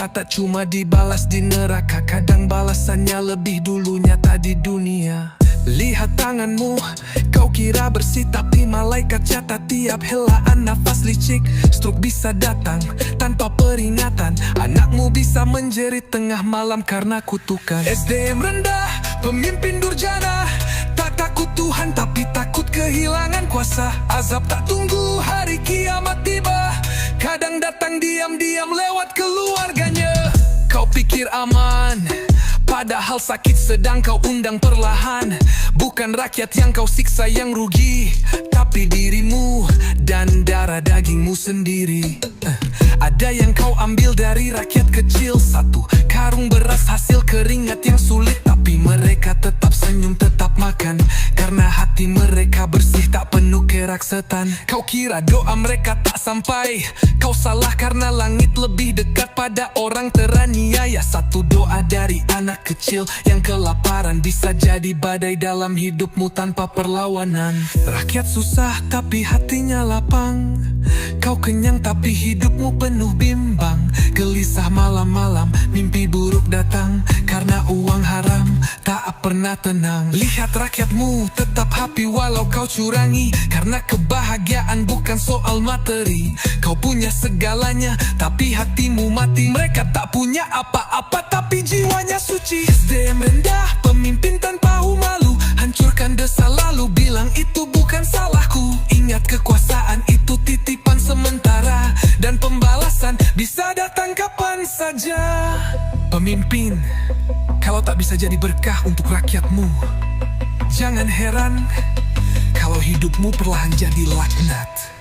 cinta tak cuma dibalas di neraka, kadang balasannya lebih dulu nyata di dunia. Lihat tanganmu, kau kira bersih tapi malaikat catat tiap helaan nafas licik. Stroke bisa datang tanpa peringatan, anakmu bisa menjerit tengah malam karena kutukan. SDM rendah, pemimpin durjana, tak takut Tuhan tapi takut kehilangan kuasa. Azab tak tunggu hari kiamat tiba, kadang datang diam-diam lewat keluarganya. Kau pikir aman, padahal sakit sedang kau undang perlahan. Bukan rakyat yang kau siksa yang rugi, tapi dirimu dan darah dagingmu sendiri. Ada yang kau ambil dari rakyat kecil, satu karung beras hasil keringat yang sulit, tapi mereka tetap senyum, tetap makan, karena hati mereka bersih tak penuh kerak setan. Kau kira doa mereka tak sampai, kau salah karena langit lebih dekat pada orang teraniaya. Satu doa dari anak kecil yang kelaparan bisa jadi badai dalam hidupmu tanpa perlawanan. Rakyat susah tapi hatinya lapang, kau kenyang tapi hidupmu penuh bimbang. Gelisah malam-malam, mimpi buruk datang, karena uang haram tak pernah tenang. Lihat rakyatmu tetap happy walau kau curangi, karena kebahagiaan bukan soal materi. Kau punya segalanya tapi hatimu mati. Mereka tak punya apa-apa tapi jiwanya suci. SDM rendah, pemimpin tanpa malu, hancurkan desa lalu bilang itu bukan salahku. Ingat kekuasaan itu titipan sementara, dan pembalasan bisa datang kapan saja. Pemimpin, kalau tak bisa jadi berkah untuk rakyatmu, jangan heran kalau hidupmu perlahan jadi laknat.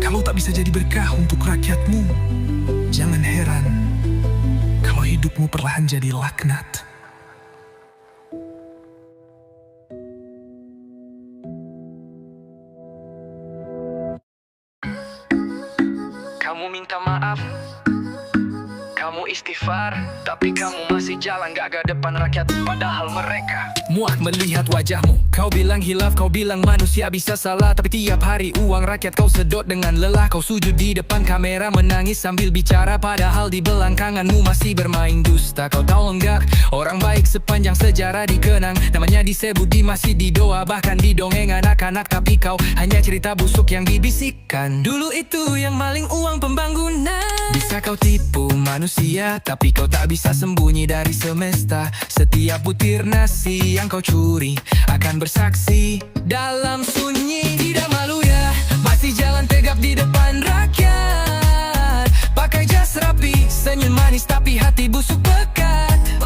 Kalau tak bisa jadi berkah untuk rakyatmu, jangan heran kalau hidupmu perlahan jadi laknat. Kamu minta maaf, kamu istighfar, tapi kamu masih jalan gak ke depan rakyat, padahal mereka muak melihat wajahmu. Kau bilang hilaf, kau bilang manusia bisa salah, tapi tiap hari uang rakyat kau sedot dengan lelah. Kau sujud di depan kamera menangis sambil bicara, padahal di belakangmu masih bermain dusta. Kau tahu enggak, orang baik sepanjang sejarah dikenang, namanya disebut di masjid, di doa, bahkan di dongeng anak-anak. Tapi kau hanya cerita busuk yang dibisikkan. Dulu itu yang maling uang pembangunan. Bisa kau tipu manusia, tapi kau tak bisa sembunyi dari semesta. Setiap butir nasi yang kau curi akan bersaksi dalam sunyi. Tidak malu ya, masih jalan tegap di depan rakyat. Pakai jas rapi, senyum manis tapi hati busuk pekat.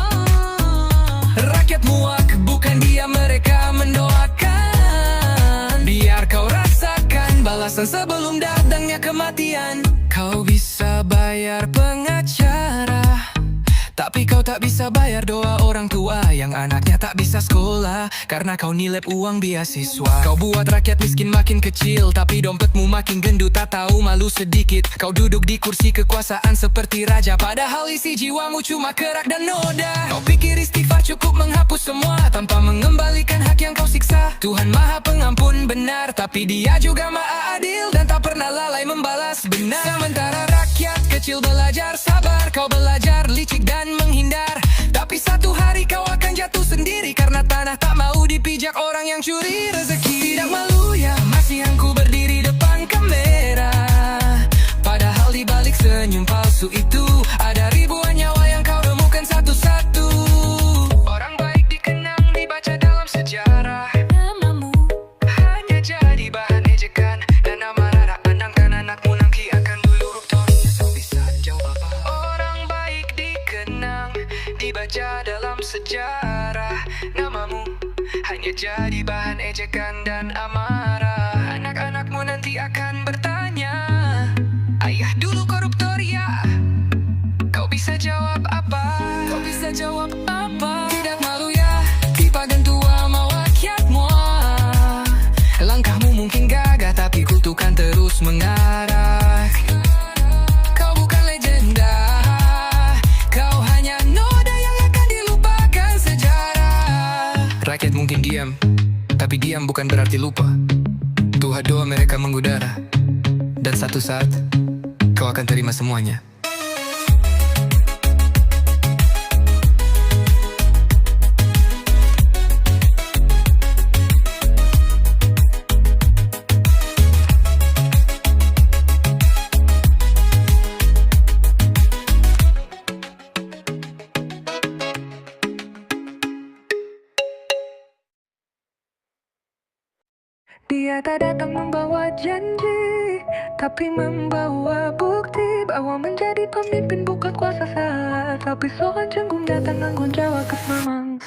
Rakyat muak, bukan dia mereka mendoakan. Biar kau rasakan balasan sebelum datangnya kematian. Kau bisa bayar pengacara, tapi kau tak bisa bayar doa orang tua yang anaknya tak bisa sekolah, karena kau nilep uang beasiswa. Kau buat rakyat miskin makin kecil, tapi dompetmu makin gendut, tak tahu malu sedikit. Kau duduk di kursi kekuasaan seperti raja, padahal isi jiwamu cuma kerak dan noda. Kau pikir istighfar cukup menghapus semua tanpa mengembalikan hak yang kau siksa. Tuhan Maha Pengampun benar, tapi Dia juga Maha Adil dan tak pernah lalai membalas benar. Sementara rakyat kecil belajar sabar, kau belajar licik dan menghindar. Tapi satu hari kau akan jatuh sendiri, karena tanah tak mau dipijak orang yang curi rezeki. Tidak malu ya, masih aku berdiri depan kamera, padahal di balik senyum palsu itu ada ribuan nyawa yang kau remukan satu-satu. Orang baik dikenang, dibaca dalam sejarah, namamu hanya jadi bahan ejekan, dan amarah anak-anakmu nanti akan dulu bisa jawab apa. Orang baik dikenang, dibaca dalam sejarah, namamu hanya jadi bahan ejekan dan amarah. Anak-anakmu nanti akan bertanya, ayah dulu Tapi diam bukan berarti lupa. Tuhan doa mereka mengudara, dan satu saat kau akan terima semuanya. Dia tak datang membawa janji, tapi membawa bukti bahwa menjadi pemimpin bukan kuasa saat, tapi seorang cenggungnya tanggung jawab keselamatan.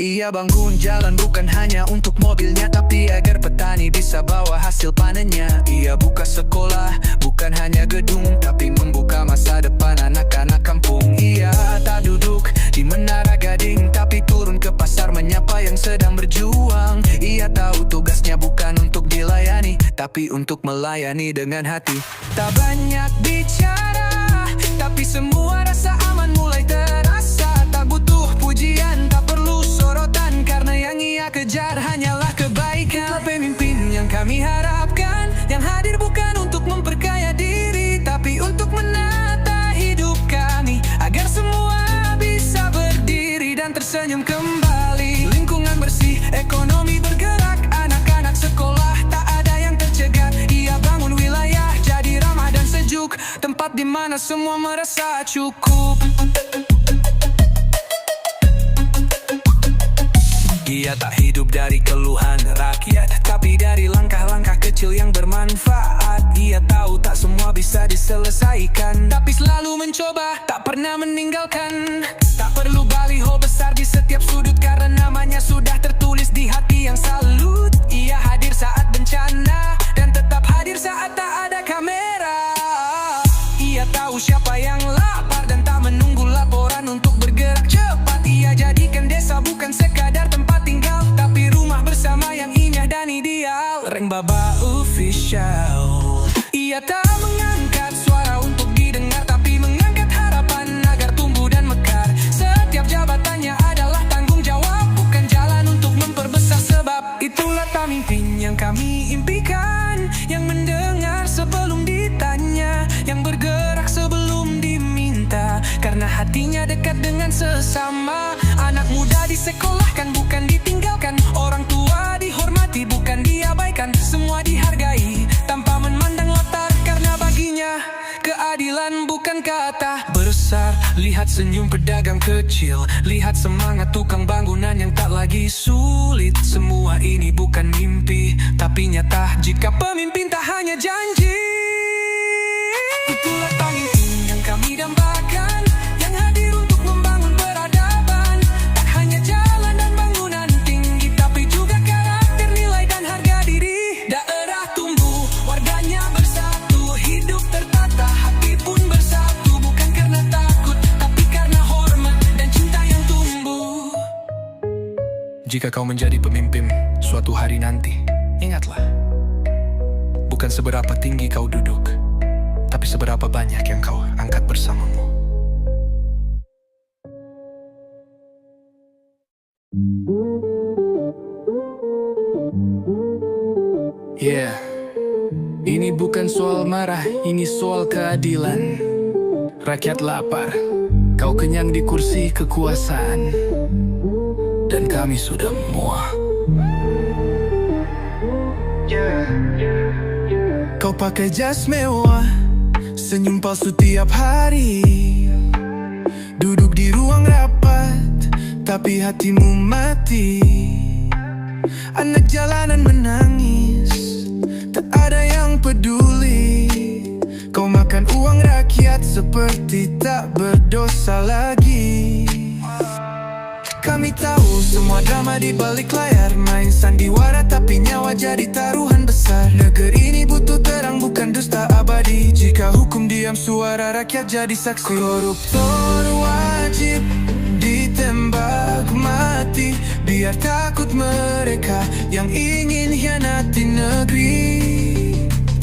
Ia bangun jalan bukan hanya untuk mobilnya, tapi agar petani bisa bawa hasil panennya. Ia buka sekolah, bukan hanya gedung, tapi membuka masa depan anak-anak kampung. Ia tak duduk di menara gading, tapi turun ke pasar menyapa yang sedang berjuang. Ia tahu tugasnya bukan untuk dilayani, tapi untuk melayani dengan hati. Tak banyak bicara, tapi semua rasa aman mulai terasa. Tak butuh pujian, tak perlu sorotan, karena yang ia kejar hanyalah kebaikan. Pemimpin yang kami harapkan, yang hadir bukan untuk memperkaya diri, tapi untuk menata hidup kami, agar semua bisa berdiri dan tersenyum kembali. Lingkungan bersih, ekonomi bergerak, anak-anak sekolah tak ada yang tercegat. Ia bangun wilayah jadi ramah dan sejuk, tempat di mana semua merasa cukup. Ia tak hidup dari keluhan rakyat, tapi dari langkah-langkah kecil yang bermanfaat. Ia tahu tak semua bisa diselesaikan, tapi selalu mencoba, tak pernah meninggalkan. Tak perlu baliho besar di setiap sudut, karena namanya sudah tertulis di hati yang salut. Ia hadir saat bencana, dan tetap hadir saat tak ada kamera. Ia tahu siapa yang lapar, dan tak menunggu laporan untuk bergerak cepat. Ia jadikan desa bukan sekadar tempat tinggal, tapi rumah bersama yang indah dan ideal. Reng Baba Official. Ia tak mengangkat suara untuk didengar, tapi mengangkat harapan agar tumbuh dan mekar. Setiap jabatannya adalah tanggung jawab, bukan jalan untuk memperbesar sebab. Itulah pemimpin yang kami impikan, yang mendengar sebelum ditanya, yang bergerak sebelum diminta, karena hatinya dekat dengan sesama. Anak muda disekolahkan bukan ditinggalkan, orang tua dihormati bukan diabaikan. Semua dihargai tanpa memandang latar, karena baginya keadilan bukan kata besar. Lihat senyum pedagang kecil, lihat semangat tukang bangunan yang tak lagi sulit. Semua ini bukan mimpi, tapi nyata jika pemimpin tak hanya janji. Itulah pemimpin yang kami dambakan, yang hadir untuk membangun peradaban. Tak hanya jalan dan bangunan tinggi, tapi juga karakter, nilai dan harga diri. Daerah tumbuh, warganya bersatu, hidup tertata, hati pun bersatu. Bukan karena takut, tapi karena hormat dan cinta yang tumbuh. Jika kau menjadi pemimpin suatu hari nanti, ingatlah, bukan seberapa tinggi kau duduk, tapi seberapa banyak yang kau angkat bersamamu. Yeah, ini bukan soal marah, ini soal keadilan. Rakyat lapar, kau kenyang di kursi kekuasaan, dan kami sudah muak. Kau pakai jas mewah, senyum palsu tiap hari, duduk di ruang rapat, tapi hatimu mati. Anak jalanan menangis, tak ada yang peduli. Kau makan uang rakyat seperti tak berdosa lagi. Kami tahu semua drama di balik layar, main sandiwara tapi nyawa jadi taruhan besar. Negeri ini butuh terang bukan dusta abadi, jika hukum diam suara rakyat jadi saksi. Koruptor wajib ditembak mati, biar takut mereka yang ingin hianati negeri.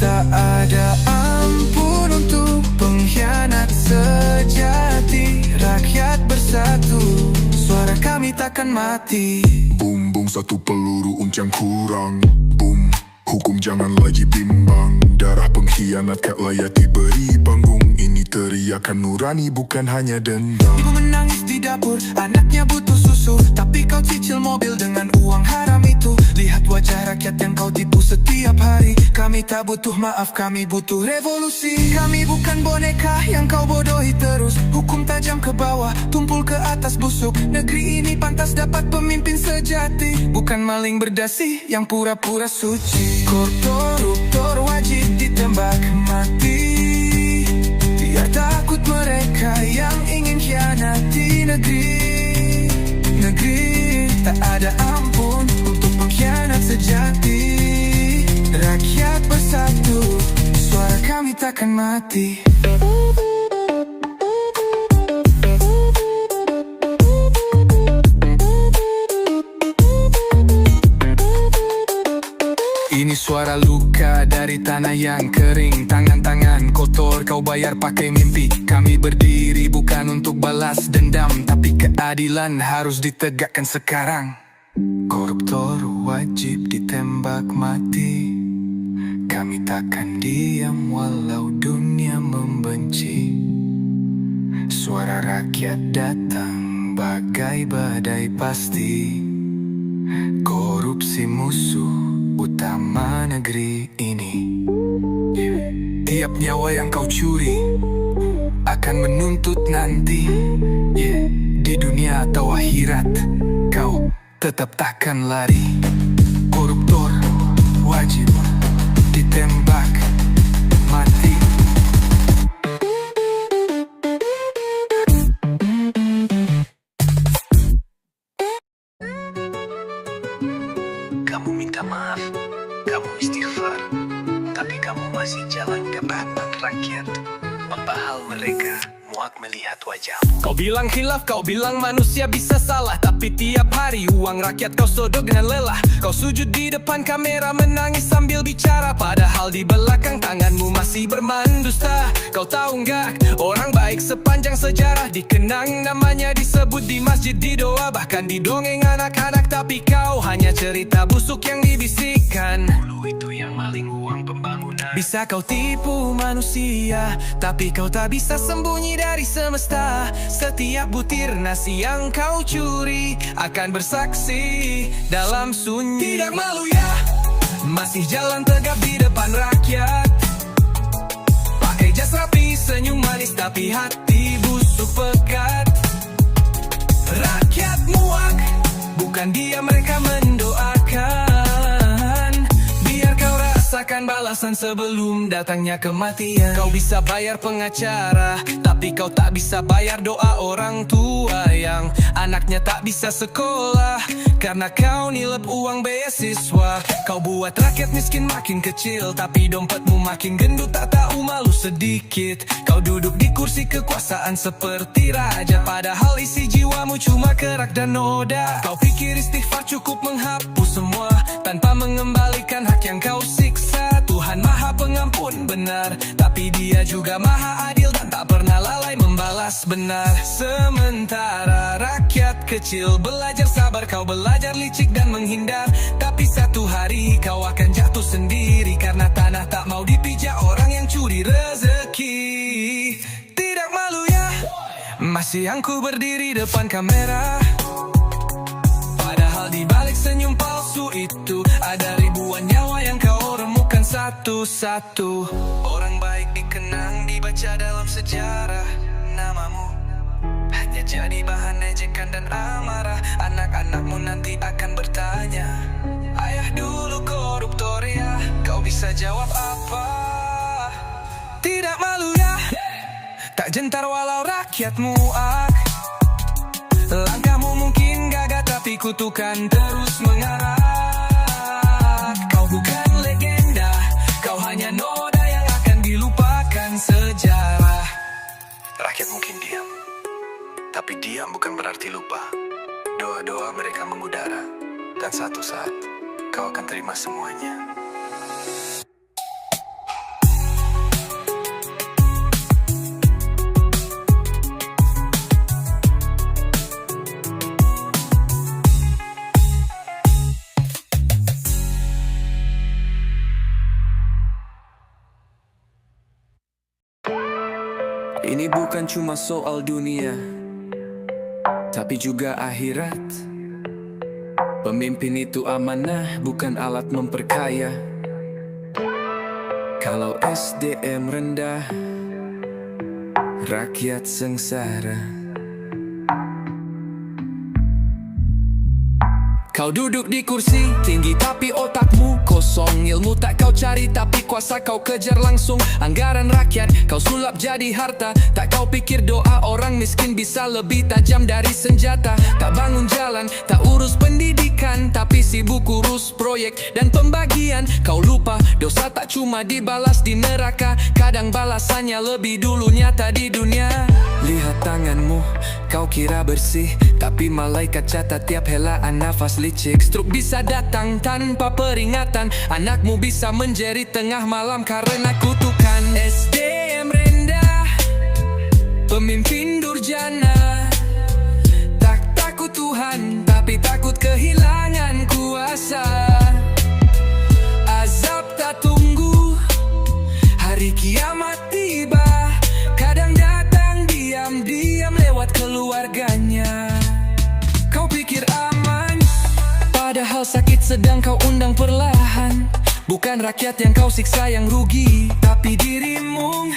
Tak ada ampun untuk pengkhianat sejati. Rakyat bersatu, suara kami takkan mati. Boom boom. tolong satu peluru uncang kurang. Boom, hukum jangan lagi bimbang. Darah pengkhianat kat layati beri panggung. Ini teriakan nurani bukan hanya dendam. Ibu menangis di dapur, anaknya butuh susu, tapi kau cicil mobil dengan uang haram itu. Lihat wajah rakyat yang kau tipu setiap hari. Kami tak butuh maaf, kami butuh revolusi. Kami bukan boneka yang kau bodohi terus. Hukum tajam ke bawah, tumpul ke atas busuk. Negeri ini pantas dapat pemimpin sejati, bukan maling berdasi yang pura-pura suci. Koruptor wajib ditembak mati. Biar takut mereka yang ingin khianati negeri. Negeri tak ada ampun untuk pengkhianat sejati. Rakyat bersatu, suara kami takkan mati. Ini suara luka dari tanah yang kering. Tangan-tangan kotor kau bayar pakai mimpi. Kami berdiri bukan untuk balas dendam, tapi keadilan harus ditegakkan sekarang. Koruptor wajib ditembak mati. Kami takkan diam walau dunia membenci. Suara rakyat datang bagai badai pasti. Korupsi musuh utama negeri ini. Tiap nyawa yang kau curi akan menuntut nanti. Di dunia atau akhirat kau tetap takkan lari. Koruptor wajib ditembak mati. Kamu minta maaf, kamu istighfar, tapi kamu masih jalan depan rakyat. Membahal mereka, muak melihat wajahmu. Kau bilang khilaf, kau bilang manusia bisa salah, tapi tiap hari uang rakyat kau sodok dengan lelah. Kau sujud di depan kamera menangis sambil bicara, padahal di belakang tanganmu masih bermandusta. Kau tahu nggak, orang baik sepanjang sejarah dikenang namanya, disebut di masjid, di doa, bahkan di dongeng anak-anak. Tapi kau hanya cerita busuk yang dibisikkan. Dulu itu yang maling uang pembangunan. Bisa kau tipu manusia, tapi kau tak bisa sembunyi dari semesta. Setiap butir nasi yang kau curi akan bersaksi dalam sunyi. Tidak malu ya, masih jalan tegap di depan rakyat. Pakai jas rapi, senyum manis, tapi hati busuk pekat. Rakyat muak, bukan dia mereka mendoakan. Biar kau rasakan balasan sebelum datangnya kematian. Kau bisa bayar pengacara, tapi kau tak bisa bayar doa orang tua yang anaknya tak bisa sekolah karena kau nilep uang beasiswa. Kau buat rakyat miskin makin kecil, tapi dompetmu makin gendut, tak tahu malu sedikit. Kau duduk di kursi kekuasaan seperti raja, padahal isi jiwamu cuma kerak dan noda. Kau pikir istighfar cukup menghapus semua tanpa mengembalikan hak yang kau siksa. Tuhan maha pengampun benar, tapi dia juga maha adil dan tak pernah lalai membalas benar. Sementara rakyat kecil belajar sabar, kau belajar licik dan menghindar. Tapi satu hari kau akan jatuh sendiri, karena tanah tak mau dipijak orang yang curi rezeki. Tidak malu ya, masih angku berdiri depan kamera, padahal di balik senyum palsu itu ada ribuan nyawa yang kau remukan satu-satu. Orang baik dikenang, dibaca dalam sejarah. Namamu hanya jadi bahan ejekan dan amarah. Anak-anakmu nanti akan bertanya, ayah dulu koruptor ya, kau bisa jawab apa? Tidak malu ya, tak gentar walau rakyat muak. Langkahmu mungkin gagah, tapi kutukan terus mengarah. Kau bukan legenda, kau hanya noda yang akan dilupakan sejarah. Rakyat mungkin diam, tapi diam bukan berarti lupa. Doa-doa mereka mengudara, dan satu saat kau akan terima semuanya. Ini bukan cuma soal dunia, tapi juga akhirat. Pemimpin itu amanah, bukan alat memperkaya. Kalau SDM rendah, rakyat sengsara. Kau duduk di kursi tinggi tapi otakmu kosong. Ilmu tak kau cari tapi kuasa kau kejar langsung. Anggaran rakyat kau sulap jadi harta. Tak kau pikir doa orang miskin bisa lebih tajam dari senjata. Tak bangun jalan, tak urus pendidikan, tapi sibuk urus proyek dan pembagian. Kau lupa dosa tak cuma dibalas di neraka, kadang balasannya lebih dulu nyata di dunia. Lihat tanganmu, kau kira bersih, tapi malaikat catat tiap helaan nafas licik. Stroke bisa datang tanpa peringatan. Anakmu bisa menjerit tengah malam karena kutukan. SDM rendah, pemimpin durjana. Tak takut Tuhan, tapi takut kehilangan kuasa. Azab tak tunggu, hari kiamat tiba. Kadang datang diam-diam lewat keluarganya. Kau pikir aman, padahal sakit sedang kau undang perlahan. Bukan rakyat yang kau siksa yang rugi, tapi dirimu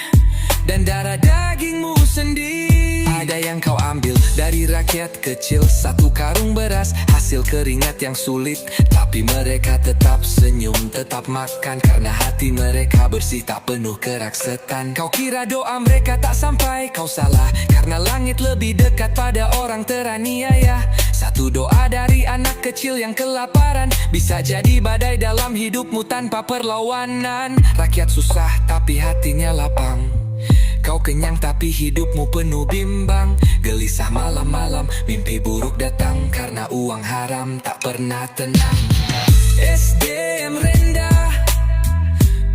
dan darah dagingmu sendiri. Ada yang kau ambil dari rakyat kecil, satu karung beras, hasil keringat yang sulit. Tapi mereka tetap senyum, tetap makan, karena hati mereka bersih, tak penuh keraksetan. Kau kira doa mereka tak sampai, kau salah, karena langit lebih dekat pada orang teraniaya. Satu doa dari anak kecil yang kelaparan bisa jadi badai dalam hidupmu tanpa perlawanan. Rakyat susah tapi hatinya lapang. Kau kenyang tapi hidupmu penuh bimbang. Gelisah malam-malam, mimpi buruk datang, karena uang haram tak pernah tenang. SDM rendah,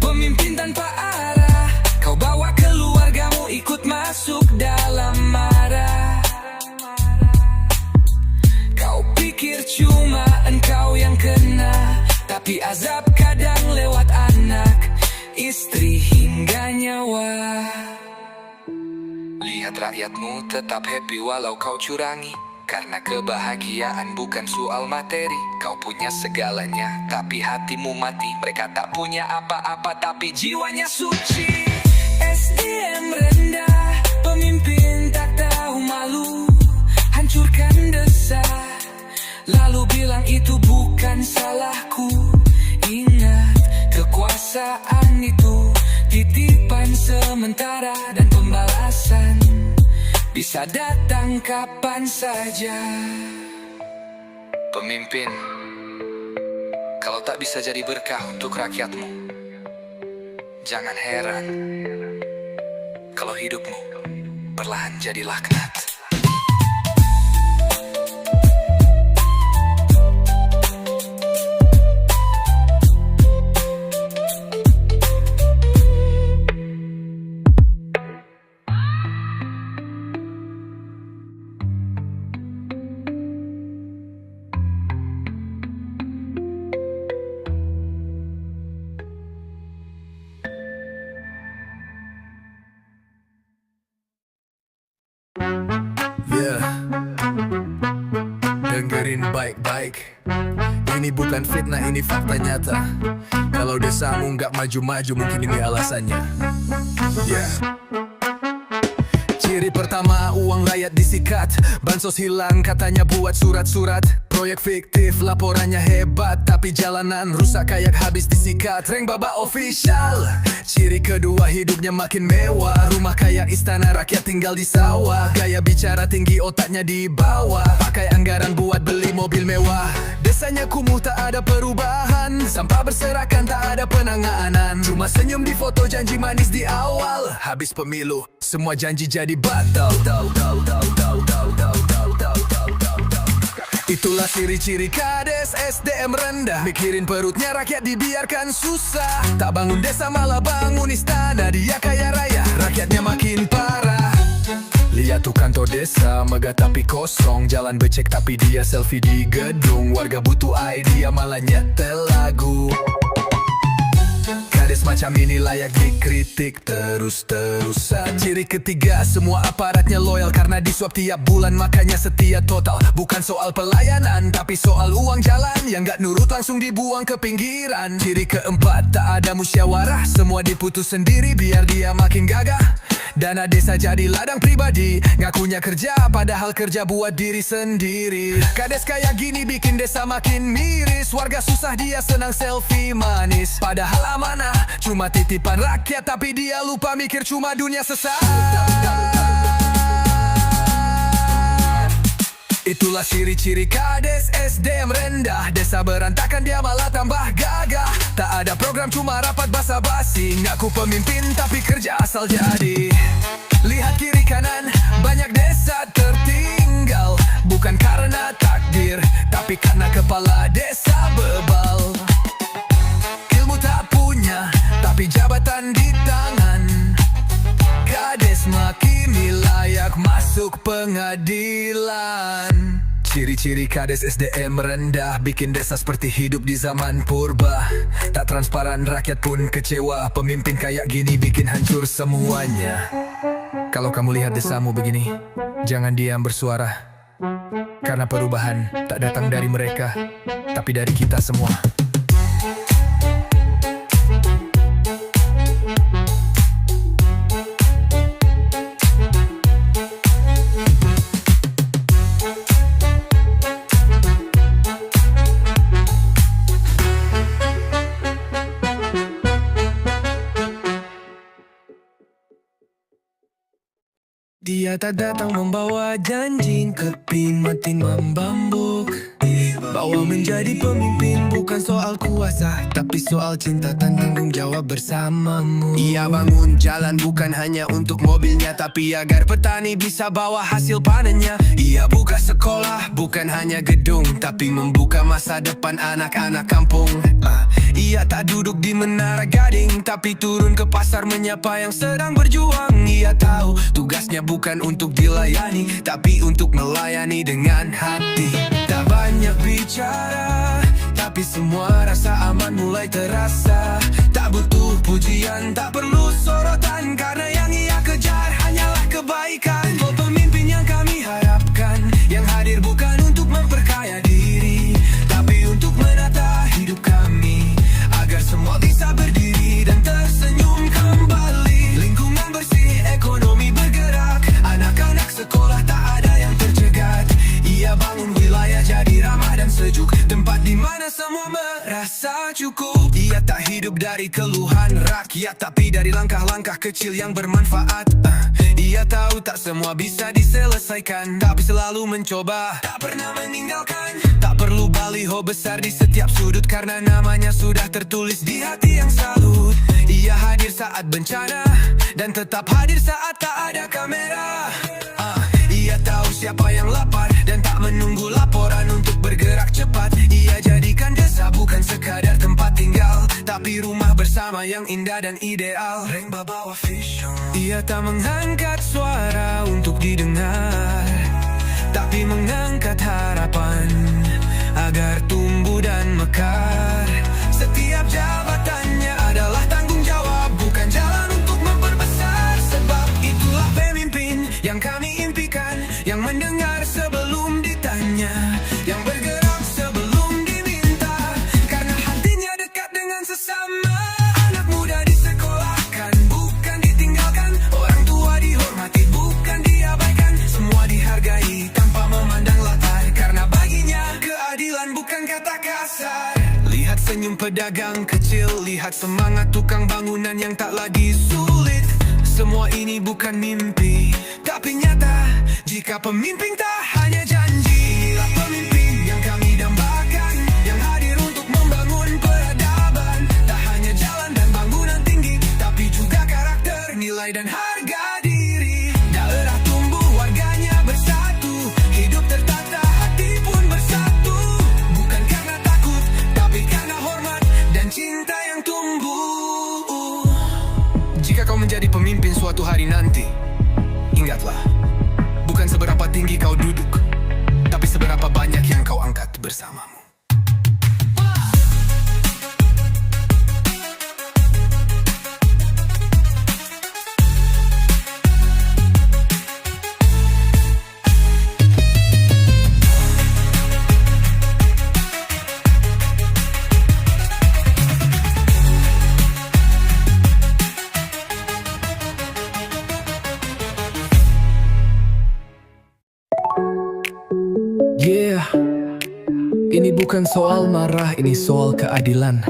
pemimpin tanpa arah. Kau bawa keluargamu ikut masuk dalam marah. Kau pikir cuma engkau yang kena, tapi azab kadang lewat anak, istri hingga nyawa. Lihat rakyatmu tetap happy walau kau curangi, karena kebahagiaan bukan soal materi. Kau punya segalanya, tapi hatimu mati. Mereka tak punya apa-apa, tapi jiwanya suci. SDM rendah, pemimpin tak tahu malu, hancurkan desa, lalu bilang itu bukan salahku. Ingat, kekuasaan itu titipan sementara, dan pembalasan bisa datang kapan saja. Pemimpin, kalau tak bisa jadi berkah untuk rakyatmu, jangan heran kalau hidupmu perlahan jadi laknat. Dengerin baik-baik, ini bukan fitnah, ini fakta nyata. Kalau desamu nggak maju-maju, mungkin ini alasannya. Ciri pertama, uang rakyat disikat. Bansos hilang, katanya buat surat-surat. Proyek fiktif, laporannya hebat, tapi jalanan rusak kayak habis disikat. Reng Baba official. Ciri kedua, hidupnya makin mewah. Rumah kayak istana, rakyat tinggal di sawah. Gaya bicara tinggi, otaknya di bawah. Pakai anggaran buat beli mobil mewah. Desanya kumuh, tak ada perubahan. Sampah berserakan, tak ada penanganan. Cuma senyum di foto, janji manis di awal. Habis pemilu, semua janji jadi batal. Itulah ciri-ciri kades SDM rendah. Mikirin perutnya rakyat dibiarkan susah. Tak bangun desa malah bangun istana. Dia kaya raya, rakyatnya makin parah. Lihat tuh kantor desa, megah tapi kosong. Jalan becek tapi dia selfie di gedung. Warga butuh idea malah nyetel lagu. Kades macam ini layak dikritik terus-terusan. Ciri ketiga, semua aparatnya loyal karena disuap tiap bulan, makanya setia total. Bukan soal pelayanan, tapi soal uang jalan yang gak nurut langsung dibuang ke pinggiran. Ciri keempat, tak ada musyawarah, semua diputus sendiri biar dia makin gagah. Dana desa jadi ladang pribadi, ngakunya kerja padahal kerja buat diri sendiri. Kades kayak gini bikin desa makin miris. Warga susah dia senang selfie manis, padahal amanah cuma titipan rakyat, tapi dia lupa mikir cuma dunia sesaat. Itulah ciri-ciri kades SDM rendah. Desa berantakan dia malah tambah gagah. Tak ada program cuma rapat basa-basi. Ngaku pemimpin tapi kerja asal jadi. Lihat kiri kanan, banyak desa tertinggal. Bukan karena takdir, tapi karena kepala desa bebal. Ilmu tak punya, tapi jabatan di tangan. Kades makimi layak masuk pengadilan. Ciri-ciri kades SDM rendah bikin desa seperti hidup di zaman purba. Tak transparan, rakyat pun kecewa. Pemimpin kayak gini bikin hancur semuanya. Kalau kamu lihat desamu begini, jangan diam bersuara. Karena perubahan tak datang dari mereka, tapi dari kita semua. Dia tak datang membawa janji, keping mati membambuk. Bawa menjadi pemimpin bukan soal kuasa, tapi soal cinta dan tanggung jawab bersamamu. Ia bangun jalan bukan hanya untuk mobilnya, tapi agar petani bisa bawa hasil panennya. Ia buka sekolah bukan hanya gedung, tapi membuka masa depan anak-anak kampung. Ia tak duduk di Menara Gading, tapi turun ke pasar menyapa yang sedang berjuang. Ia tahu tugasnya bukan untuk dilayani, tapi untuk melayani dengan hati. Tak banyak bicara, tapi semua rasa aman mulai terasa. Tak butuh pujian, tak perlu sorotan, karena yang ia kejar hanyalah kebaikan. Oh, pemimpin yang kami harapkan, yang hadir bukan untuk memperkaya diri, tapi untuk menata hidup kami, agar semua bisa berdiri dan tersenyum kembali. Lingkungan bersih, ekonomi bergerak, anak-anak sekolah tak ada yang tercegat. Ia bangun wilayah jadi ramah dan sejuk, tempat di mana semua merasa cukup. Ia tak hidup dari keluhan rakyat, tapi dari langkah-langkah kecil yang bermanfaat. Ia tahu tak semua bisa diselesaikan, tapi selalu mencoba, tak pernah meninggalkan. Tak perlu baliho besar di setiap sudut, karena namanya sudah tertulis di hati yang salut. Ia hadir saat bencana, dan tetap hadir saat tak ada kamera. Ia tahu siapa yang lapar, dan tak menunggu laporan untuk bergerak cepat. Ia jadikan desa bukan sekadar tempat tinggal, tapi rumah bersama yang indah dan ideal. Ia tak mengangkat suara untuk didengar, tapi mengangkat harapan agar tumbuh dan mekar. Setiap jabatannya adalah tanggung jawab, bukan jalan untuk memperbesar. Sebab itulah pemimpin yang kami impikan, yang mendengar sebelum ditanya, yang bergerak sebelum diminta, karena hatinya dekat dengan sesama. Anak muda disekolahkan, bukan ditinggalkan. Orang tua dihormati, bukan diabaikan. Semua dihargai tanpa memandang latar, karena baginya keadilan bukan kata kasar. Lihat senyum pedagang kecil, lihat semangat tukang bangunan yang tak lagi sulit. Semua ini bukan mimpi, tapi nyata. Jika pemimpin tak hanya janji, inilah pemimpin yang kami dambakan, yang hadir untuk membangun peradaban. Tak hanya jalan dan bangunan tinggi, tapi juga karakter, nilai dan harga diri. Daerah tumbuh, warganya bersatu, hidup tertata, hati pun bersatu. Bukan karena takut, tapi karena hormat dan cinta yang tumbuh. Jika kau menjadi pemimpin suatu hari nanti, ingatlah, bukan seberapa tinggi kau duduk, tapi seberapa banyak yang kau angkat bersamamu. bukan soal marah, ini soal keadilan.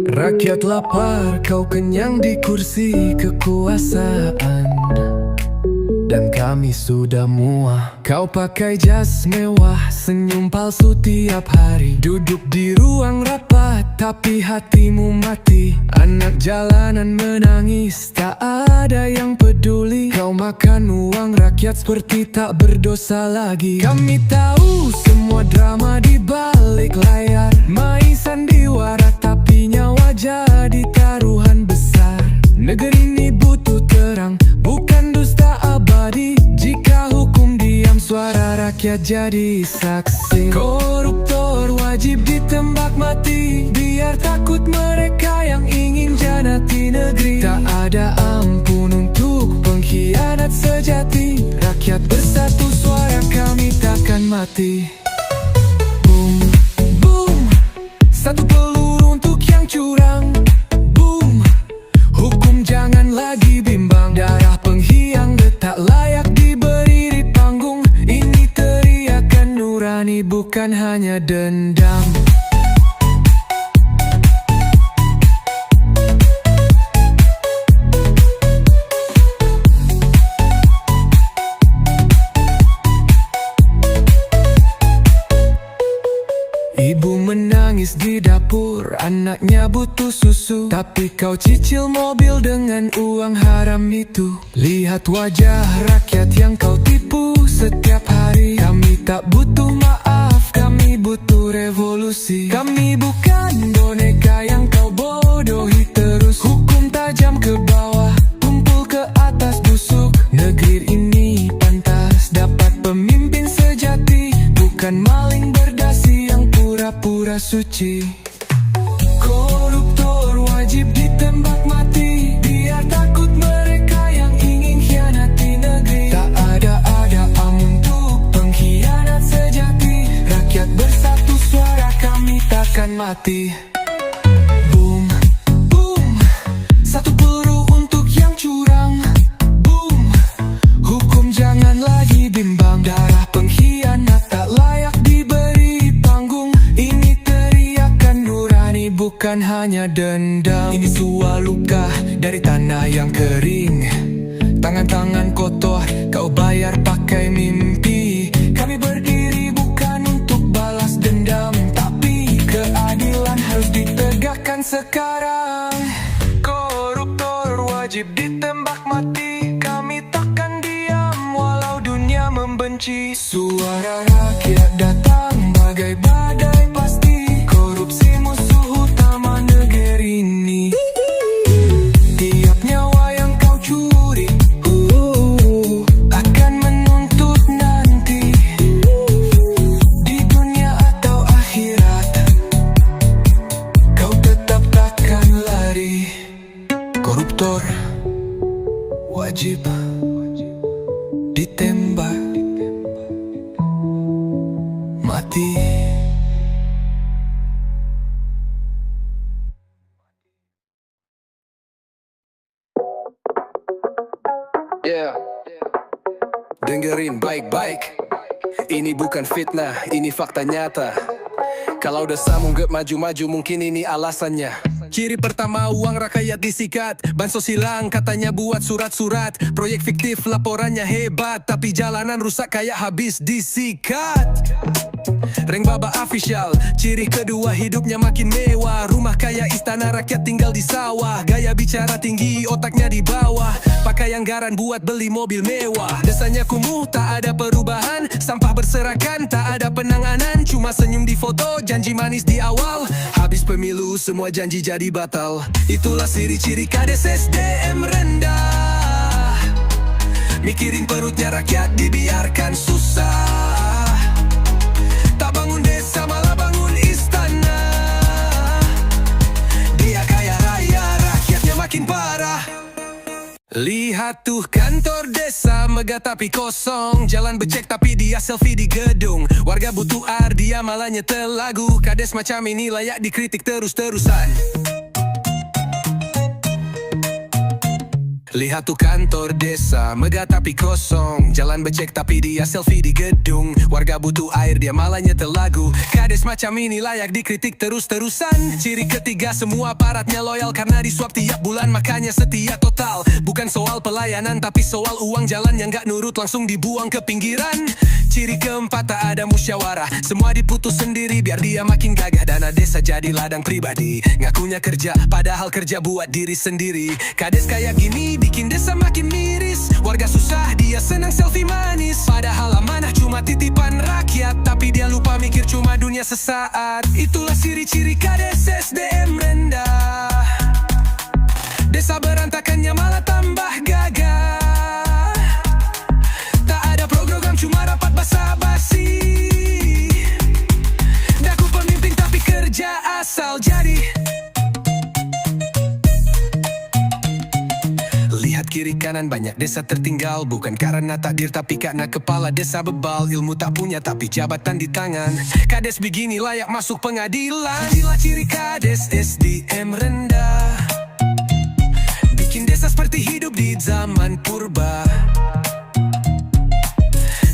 Rakyat lapar, kau kenyang di kursi kekuasaan, dan kami sudah muak. Kau pakai jas mewah, senyum palsu tiap hari, duduk di ruang rapat, tapi hatimu mati. Anak jalanan menangis, tak ada yang peduli. Kau makan uang rakyat seperti tak berdosa lagi. Kami tahu semua drama di balik layar, main sandiwara tapi nyawa jadi taruhan besar. Negeri ini butuh terang, bukan dusta abadi. Jika hukum diam, suara rakyat jadi saksi. Koruptor wajib ditembak mati, biar takut mereka yang ingin janati negeri. Tak ada ampun untuk pengkhianat sejati. Rakyat bersatu, suara kami takkan mati. Boom, boom, satu peluru untuk yang curang. Boom, hukum jangan lagi bimbang. Darah pengkhianat tak layak diberi di panggung. Ini teriakan nurani, bukan hanya dendam. Ibu menangis di dapur, anaknya butuh susu, tapi kau cicil mobil dengan uang haram itu. Lihat wajah rakyat yang kau tipu setiap hari. Kami tak butuh maaf, kami butuh revolusi. Kami bukan boneka yang kau bodohi terus. Hukum tajam ke bawah, tumpul ke atas busuk. Negeri ini pantas dapat pemimpin sejati, bukan maling berdasi yang pura-pura suci. Koruptor wajib ditembak mati, biar takut mereka yang ingin khianati negeri. Tak ada amun untuk pengkhianat sejati. Rakyat bersatu, suara kami takkan mati. Boom, boom, satu peluru untuk yang curang. Boom, hukum jangan lagi bimbang. Darah pengkhianat tak layak diberi panggung. Ini teriakan nurani, bukan hanya dendam. Ini suara luka dari tanah yang kering. Tangan-tangan kotor kau bayar pakai mimpi. Kami berdiri bukan untuk balas dendam, tapi keadilan harus ditegakkan sekarang. Koruptor wajib ditembak mati, kami takkan diam walau dunia membenci. Suara rakyat datang bagai badai pasti. Korupsi musuh utama negeri ini. Tiap nyawa yang kau curi akan menuntut nanti, di dunia atau akhirat. Kau tetap takkan lari. Koruptor wajib ditembak mati. Yeah. Dengerin baik-baik, ini bukan fitnah, ini fakta nyata. Kalau udah sambung gak maju-maju, mungkin ini alasannya. Ciri pertama, uang rakyat disikat. Bansos hilang, katanya buat surat-surat. Proyek fiktif, laporannya hebat, tapi jalanan rusak kayak habis disikat. Reng Baba official. Ciri kedua, hidupnya makin mewah. Rumah kaya, istana rakyat tinggal di sawah. Gaya bicara tinggi, otaknya di bawah. Pakai anggaran buat beli mobil mewah. Desanya kumuh, tak ada perubahan. Sampah berserakan, tak ada penanganan. Cuma senyum di foto, janji manis di awal. Habis pemilu, semua janji jadi batal. Itulah ciri-ciri kades SDM rendah. Mikirin perutnya rakyat, dibiarkan susah. Tak bangun desa, malah bangun istana. Dia kaya raya, rakyatnya makin parah. Lihat tuh kantor desa megah tapi kosong. Jalan becek tapi dia selfie di gedung. Warga butuh air, dia malah nyetel lagu. Kades macam ini layak dikritik terus-terusan. Lihat tuh kantor desa, megah tapi kosong. Jalan becek tapi dia selfie di gedung. Warga butuh air, dia malah nyetel lagu. Kades macam ini layak dikritik terus-terusan. Ciri ketiga, semua aparatnya loyal karena disuap tiap bulan, makanya setia total. Bukan soal pelayanan tapi soal uang jalan yang gak nurut langsung dibuang ke pinggiran. Ciri keempat, tak ada musyawarah, semua diputus sendiri biar dia makin gagah. Dana desa jadi ladang pribadi, ngakunya kerja padahal kerja buat diri sendiri. Kades kayak gini bikin desa makin miris. Warga susah, dia senang selfie manis. Padahal amanah cuma titipan rakyat, tapi dia lupa mikir cuma dunia sesaat. Itulah ciri-ciri Kades SDM rendah. Desa berantakannya malah tambah gagah. Tak ada program cuma rapat basa-basi. Daku pemimpin tapi kerja asal jadi. Lihat kiri kanan banyak desa tertinggal, bukan karena takdir tapi karena kepala desa bebal. Ilmu tak punya tapi jabatan di tangan. Kades begini layak masuk pengadilan. Inilah ciri Kades SDM rendah, bikin desa seperti hidup di zaman purba.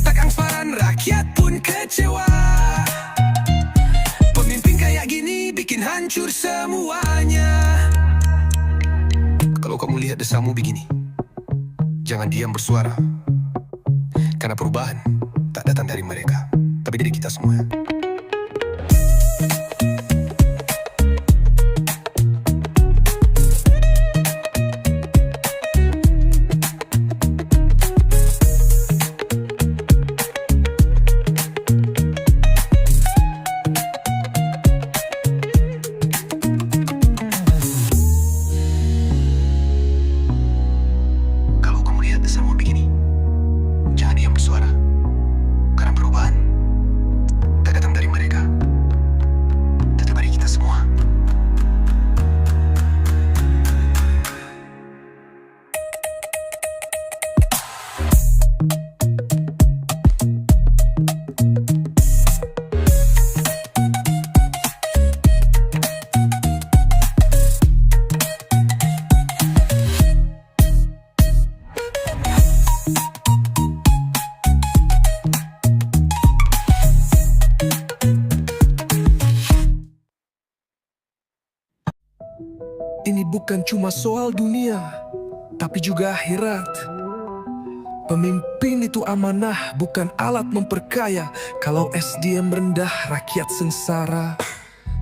Tak transparan, rakyat pun kecewa. Pemimpin kayak gini bikin hancur semuanya. Kalau kamu lihat desamu begini, jangan diam bersuara. Karena perubahan tak datang dari mereka, tapi dari kita semua. Ini bukan cuma soal dunia, tapi juga akhirat. Pemimpin itu amanah, bukan alat memperkaya. Kalau SDM rendah, rakyat sengsara.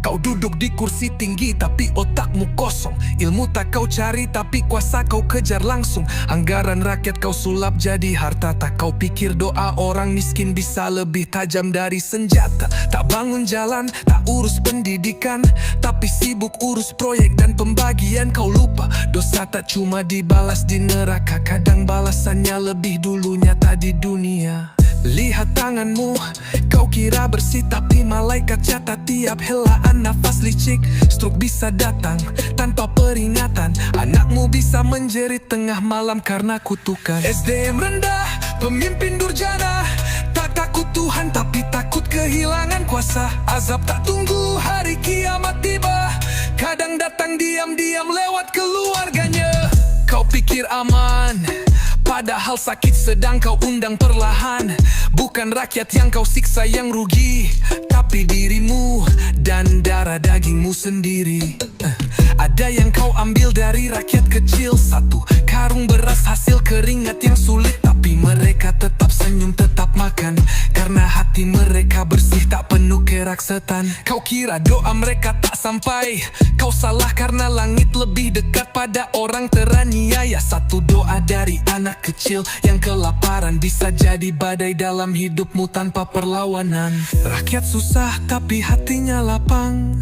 Kau duduk di kursi tinggi tapi otakmu kosong. Ilmu tak kau cari tapi kuasa kau kejar langsung. Anggaran rakyat kau sulap jadi harta. Tak kau pikir doa orang miskin bisa lebih tajam dari senjata. Tak bangun jalan, tak urus pendidikan, tapi sibuk urus proyek dan pembagian. Kau lupa dosa tak cuma dibalas di neraka, kadang balasannya lebih dulu nyata di dunia. Lihat tanganmu, kau kira bersih tapi malaikat catat tiap helaan nafas licik. Stroke bisa datang tanpa peringatan, anakmu bisa menjerit tengah malam karena kutukan. SDM rendah, pemimpin durjana, tak takut Tuhan tapi takut kehilangan kuasa. Azab tak tunggu hari kiamat tiba, kadang datang diam-diam lewat keluarganya. Kau pikir aman, padahal sakit sedang kau undang perlahan. Bukan rakyat yang kau siksa yang rugi, tapi dirimu dan darah dagingmu sendiri. Ada yang kau ambil dari rakyat kecil, satu karung beras hasil keringat yang sulit, tapi mereka tetap senyum, tetap makan, karena hati mereka bersih tak penuh keraksetan. Kau kira doa mereka tak sampai, kau salah karena langit lebih dekat pada orang teraniaya. Satu doa dari anak kecil yang kelaparan bisa jadi badai dalam hidupmu tanpa perlawanan. Rakyat susah tapi hatinya lapang,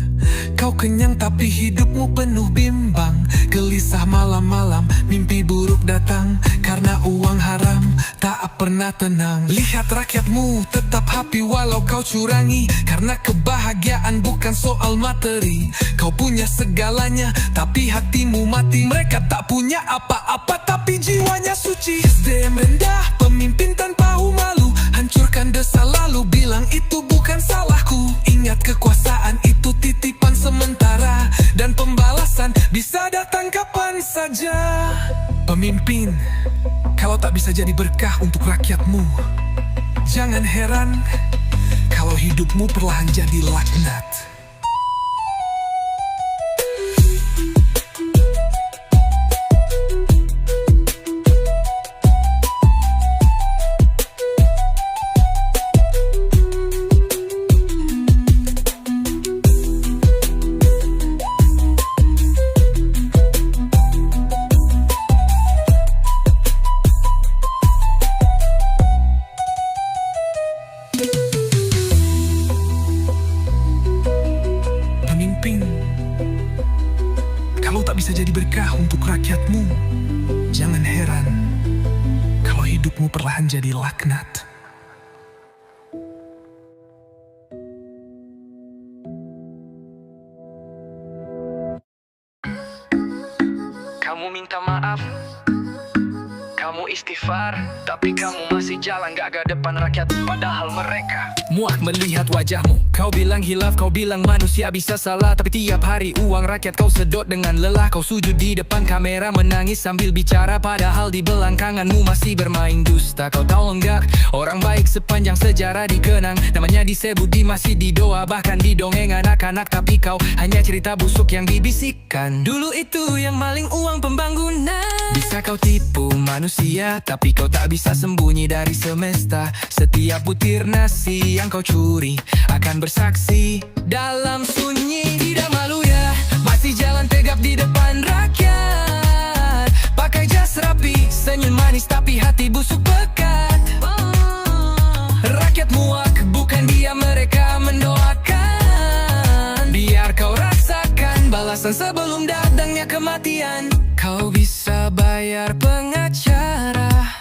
kau kenyang tapi hidupmu penuh bimbang. Gelisah malam-malam, mimpi buruk datang, karena uang haram tak pernah tenang. Lihat rakyatmu tetap happy walau kau curangi, karena kebahagiaan bukan soal materi. Kau punya segalanya tapi hatimu mati. Mereka tak punya apa-apa tapi jiwanya suci. SDM rendah, pemimpin tanpa malu, hancurkan desa lalu bilang itu bukan salahku. Ingat kekuasaan itu titipan sementara, dan pembalasan bisa datang kapan saja. Pemimpin, kalau tak bisa jadi berkah untuk rakyatmu, jangan heran kalau hidupmu perlahan jadi laknat. Pemimpin, kalau tak bisa jadi berkah untuk rakyatmu, jangan heran kalau hidupmu perlahan jadi laknat. Kamu minta maaf, kamu istighfar, tapi kamu masih jalan gak ke depan rakyat, padahal mereka Muak melihat wajahmu. Kau bilang hilaf, kau bilang manusia bisa salah, tapi tiap hari uang rakyat kau sedot dengan lelah. Kau sujud di depan kamera menangis sambil bicara, padahal di belakangmu masih bermain dusta. Kau tahu enggak, orang baik sepanjang sejarah dikenang, namanya disebut, masih didoa, bahkan didongeng anak-anak. Tapi kau hanya cerita busuk yang dibisikkan. Dulu itu yang maling uang pembangunan. Bisa kau tipu manusia, tapi kau tak bisa sembunyi dari semesta. Setiap butir nasi yang kau curi akan bersaksi dalam sunyi. Tidak malu ya, masih jalan tegap di depan rakyat. Pakai jas rapi, senyum manis, tapi hati busuk pekat. Rakyat muak, bukan dia, mereka mendoakan. Biar kau rasakan balasan sebelum datangnya kematian. Kau bisa bayar pengacara,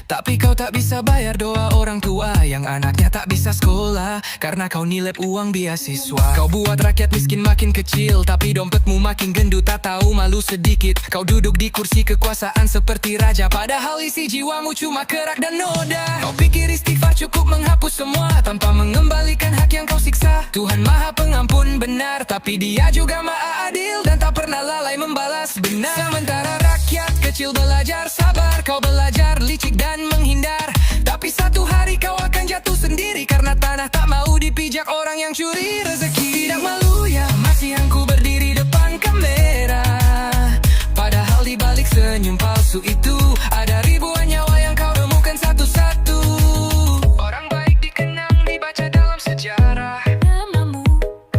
tapi kau tak bisa bayar doa orang tua yang anaknya tak bisa sekolah karena kau nilep uang beasiswa. Kau buat rakyat miskin makin kecil, tapi dompetmu makin gendut, tak tahu malu sedikit. Kau duduk di kursi kekuasaan seperti raja, padahal isi jiwamu cuma kerak dan noda. Kau pikir istighfar cukup menghapus semua tanpa mengembalikan hak yang kau siksa. Tuhan Maha Pengampun benar, tapi Dia juga Maha Adil dan tak pernah lalai membalas benar. Sementara rakyat kecil belajar sabar, kau belajar licik dan menghindar. Tapi satu hari kau akan jatuh sendiri karena tanah tak mau dipijak orang yang curi rezeki. Tidak malu ya, masih aku berdiri depan kamera, padahal di balik senyum palsu itu ada ribuan nyawa yang kau remukan satu-satu. Orang baik dikenang, dibaca dalam sejarah, namamu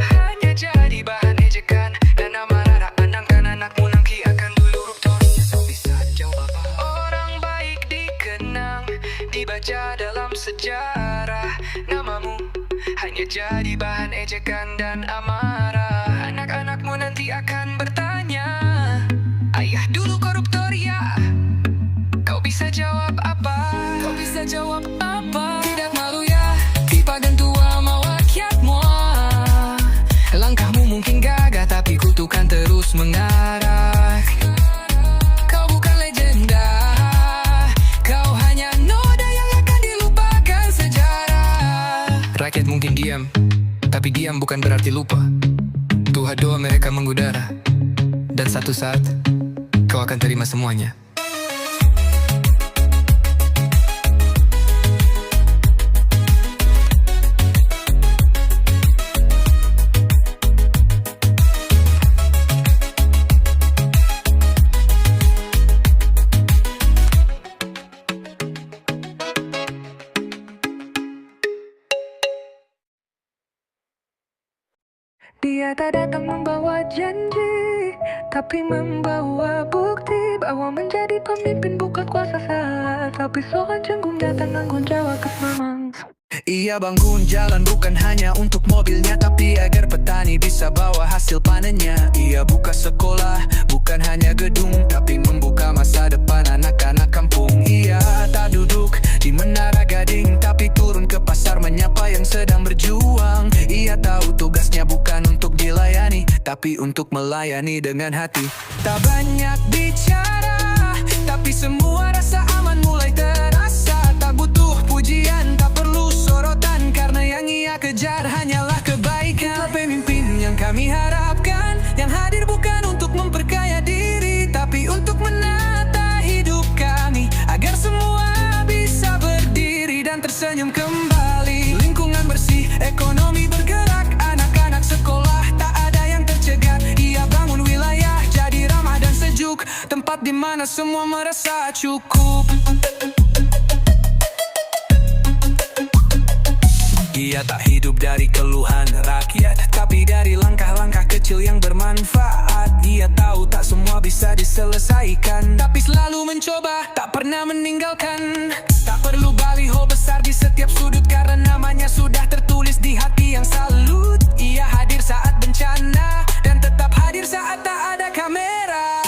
hanya jadi bahan ejekan dan amarah anak-anakmu nanti akan koruptor. Bisa jawab apa? Orang baik dikenang, dibaca dalam sejarah, namamu hanya jadi bahan ejekan dan amarah. Anak-anakmu nanti akan bertanya, ayah dulu koruptor ya? Kau bisa jawab apa? Kau bisa jawab apa? Tidak malu ya, di pagan tua mau rakyatmu. Langkahmu mungkin gagah, tapi kutukan terus mengarah. Kau bukan legenda, kau hanya noda yang akan dilupakan sejarah. Rakyat mungkin diam, tapi diam bukan berarti lupa. Tuhan doa mereka mengudara, dan satu saat kau akan terima semuanya. Dia tak datang membawa janji, tapi membawa bukti bahwa menjadi pemimpin bukan kuasa salah, tapi seorang cenggungnya tanggung jawab memang. Ia bangun jalan bukan hanya untuk mobilnya, tapi agar petani bisa bawa hasil panennya. Ia buka sekolah, bukan hanya gedung, tapi membuka masa depan anak-anak kampung. Ia tak duduk di menara gading, tapi turun ke pasar menyapa yang sedang berjuang. Ia tahu tugasnya bukan untuk dilayani, tapi untuk melayani dengan hati. Tak banyak bicara, tapi semua rasa aman mulai terasa. Tak butuh pujian, tak perlu sorotan, karena yang ia kejar hanyalah kebaikan. Pemimpin yang kami harapkan, yang hadir bukan untuk memperkaya diri, tapi untuk menata hidup tersenyum kembali. Lingkungan bersih, ekonomi bergerak, anak-anak sekolah tak ada yang tercegat. Ia bangun wilayah jadi ramah dan sejuk, tempat di mana semua merasa cukup. Ia tak hidup dari keluhan rakyat, tapi dari langkah-langkah kecil yang bermanfaat. Ia tahu tak semua bisa diselesaikan, tapi selalu mencoba, tak pernah meninggalkan. Tak perlu baliho besar di setiap sudut, karena namanya sudah tertulis di hati yang salut. Ia hadir saat bencana, dan tetap hadir saat tak ada kamera.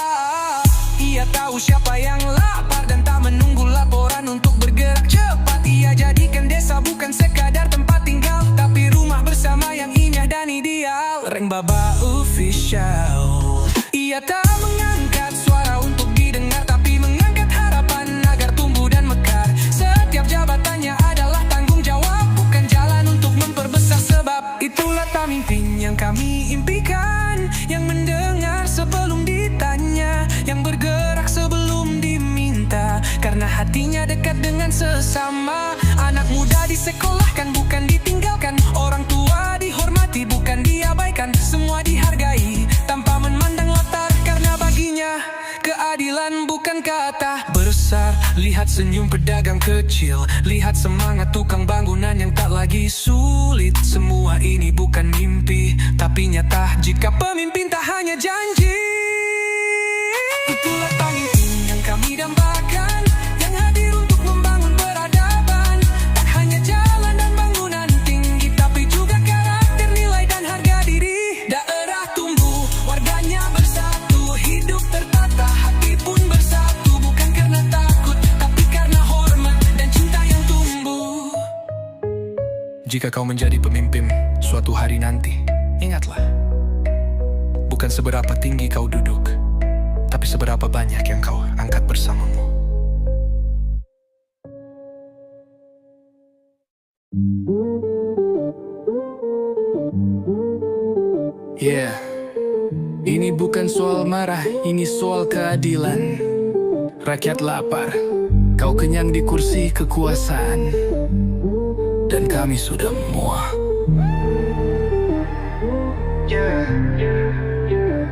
Ia tahu siapa yang lapar, dan tak menunggu laporan untuk bergerak cepat. Ia jadikan desa bukan sekadar tempat tinggal, tapi rumah bersama yang indah dan ideal. Reng Baba Official. Ia tak mengangkat suara untuk didengar, tapi mengangkat harapan agar tumbuh dan mekar. Setiap jabatannya adalah tanggung jawab, bukan jalan untuk memperbesar sebab. Itulah pemimpin yang kami impikan, yang mendengar sebelum ditanya, yang bergerak sebelum diminta, karena hatinya dekat dengan sesama. Anak muda disekolahkan bukan ditinggalkan, orang tua dihormati bukan diabaikan. Semua dihargai tanpa memandang latar, karena baginya keadilan bukan kata besar. Lihat senyum pedagang kecil, lihat semangat tukang bangunan yang tak lagi sulit. Semua ini bukan mimpi, tapi nyata jika pemimpin tak hanya janji. Itulah pemimpin yang kami dambakan, yang hadir untuk membangun peradaban. Tak hanya jalan dan bangunan tinggi, tapi juga karakter, nilai dan harga diri. Daerah tumbuh, warganya bersatu, hidup tertata, hati pun bersatu. Bukan karena takut, tapi karena hormat dan cinta yang tumbuh. Jika kau menjadi pemimpin suatu hari nanti, ingatlah, bukan seberapa tinggi kau duduk, tapi seberapa banyak yang kau angkat bersamamu. Yeah, ini bukan soal marah, ini soal keadilan. Rakyat lapar, kau kenyang di kursi kekuasaan, dan kami sudah muak.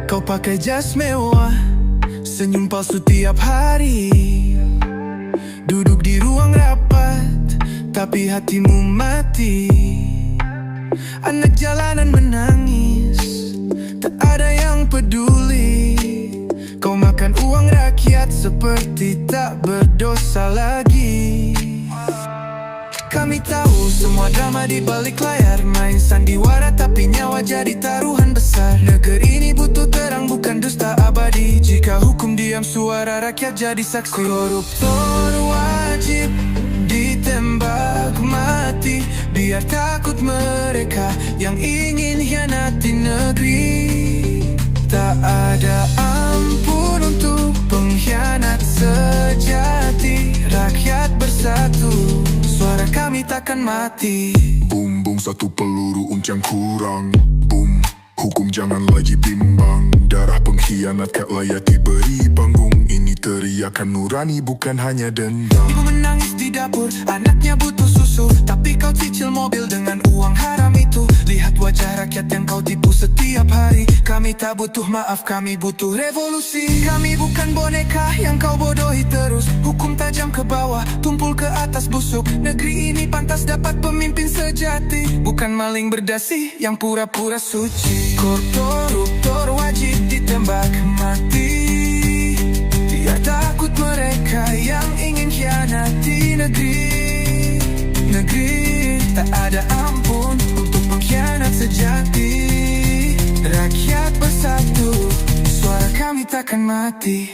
Kau pakai jas mewah, senyum palsu tiap hari, duduk di ruang rapat, tapi hatimu mati. Anak jalanan menangis, tak ada yang peduli. Kau makan uang rakyat seperti tak berdosa lagi. Kami tahu semua drama di balik layar, main sandiwara tapi nyawa jadi taruhan besar. Negeri ini butuh terang bukan dusta abadi. Jika hukum diam, suara rakyat jadi saksi. Koruptor wajib ditembak mati, biar takut mereka yang ingin hianati negeri. Tak ada ampun untuk pengkhianat sejati. Rakyat bersatu, suara kami takkan mati. Boom boom satu peluru uncang kurang. Boom, hukum jangan lagi bimbang. Darah pengkhianat kat layak diberi panggung. Ini teriakan nurani bukan hanya dendam. Ibu menangis di dapur, anaknya butuh susu, tapi kau cicil mobil dengan uang haram itu. Lihat wajah rakyat yang kau tipu setiap hari. Kami tak butuh maaf, kami butuh revolusi. Kami bukan boneka yang kau bodohi terus. Hukum tajam ke bawah, tumpul ke atas busuk. Negeri ini pantas dapat pemimpin sejati, bukan maling berdasi yang pura-pura suci. Koruptor wajib ditembak mati, biar takut mereka yang ingin khianati negeri. Negeri tak ada ampun untuk pengkhianat sejati. Rakyat bersatu, suara kami takkan mati.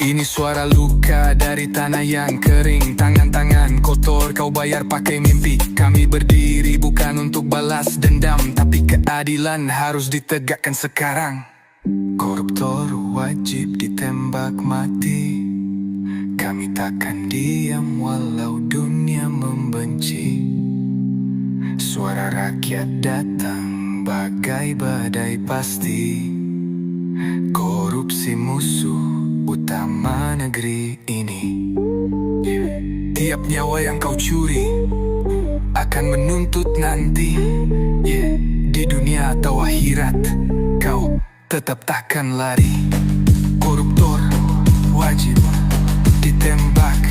Ini suara luka dari tanah yang kering. Tangan-tangan kotor kau bayar pakai mimpi. Kami berdiri bukan untuk balas dendam, tapi keadilan harus ditegakkan sekarang. Koruptor wajib ditembak mati. Kami takkan diam walau dunia membenci. Suara rakyat datang bagai badai pasti. Korupsi musuh utama negeri ini. Tiap nyawa yang kau curi akan menuntut nanti. Di dunia atau akhirat, kau tetap takkan lari. Koruptor wajib ditembak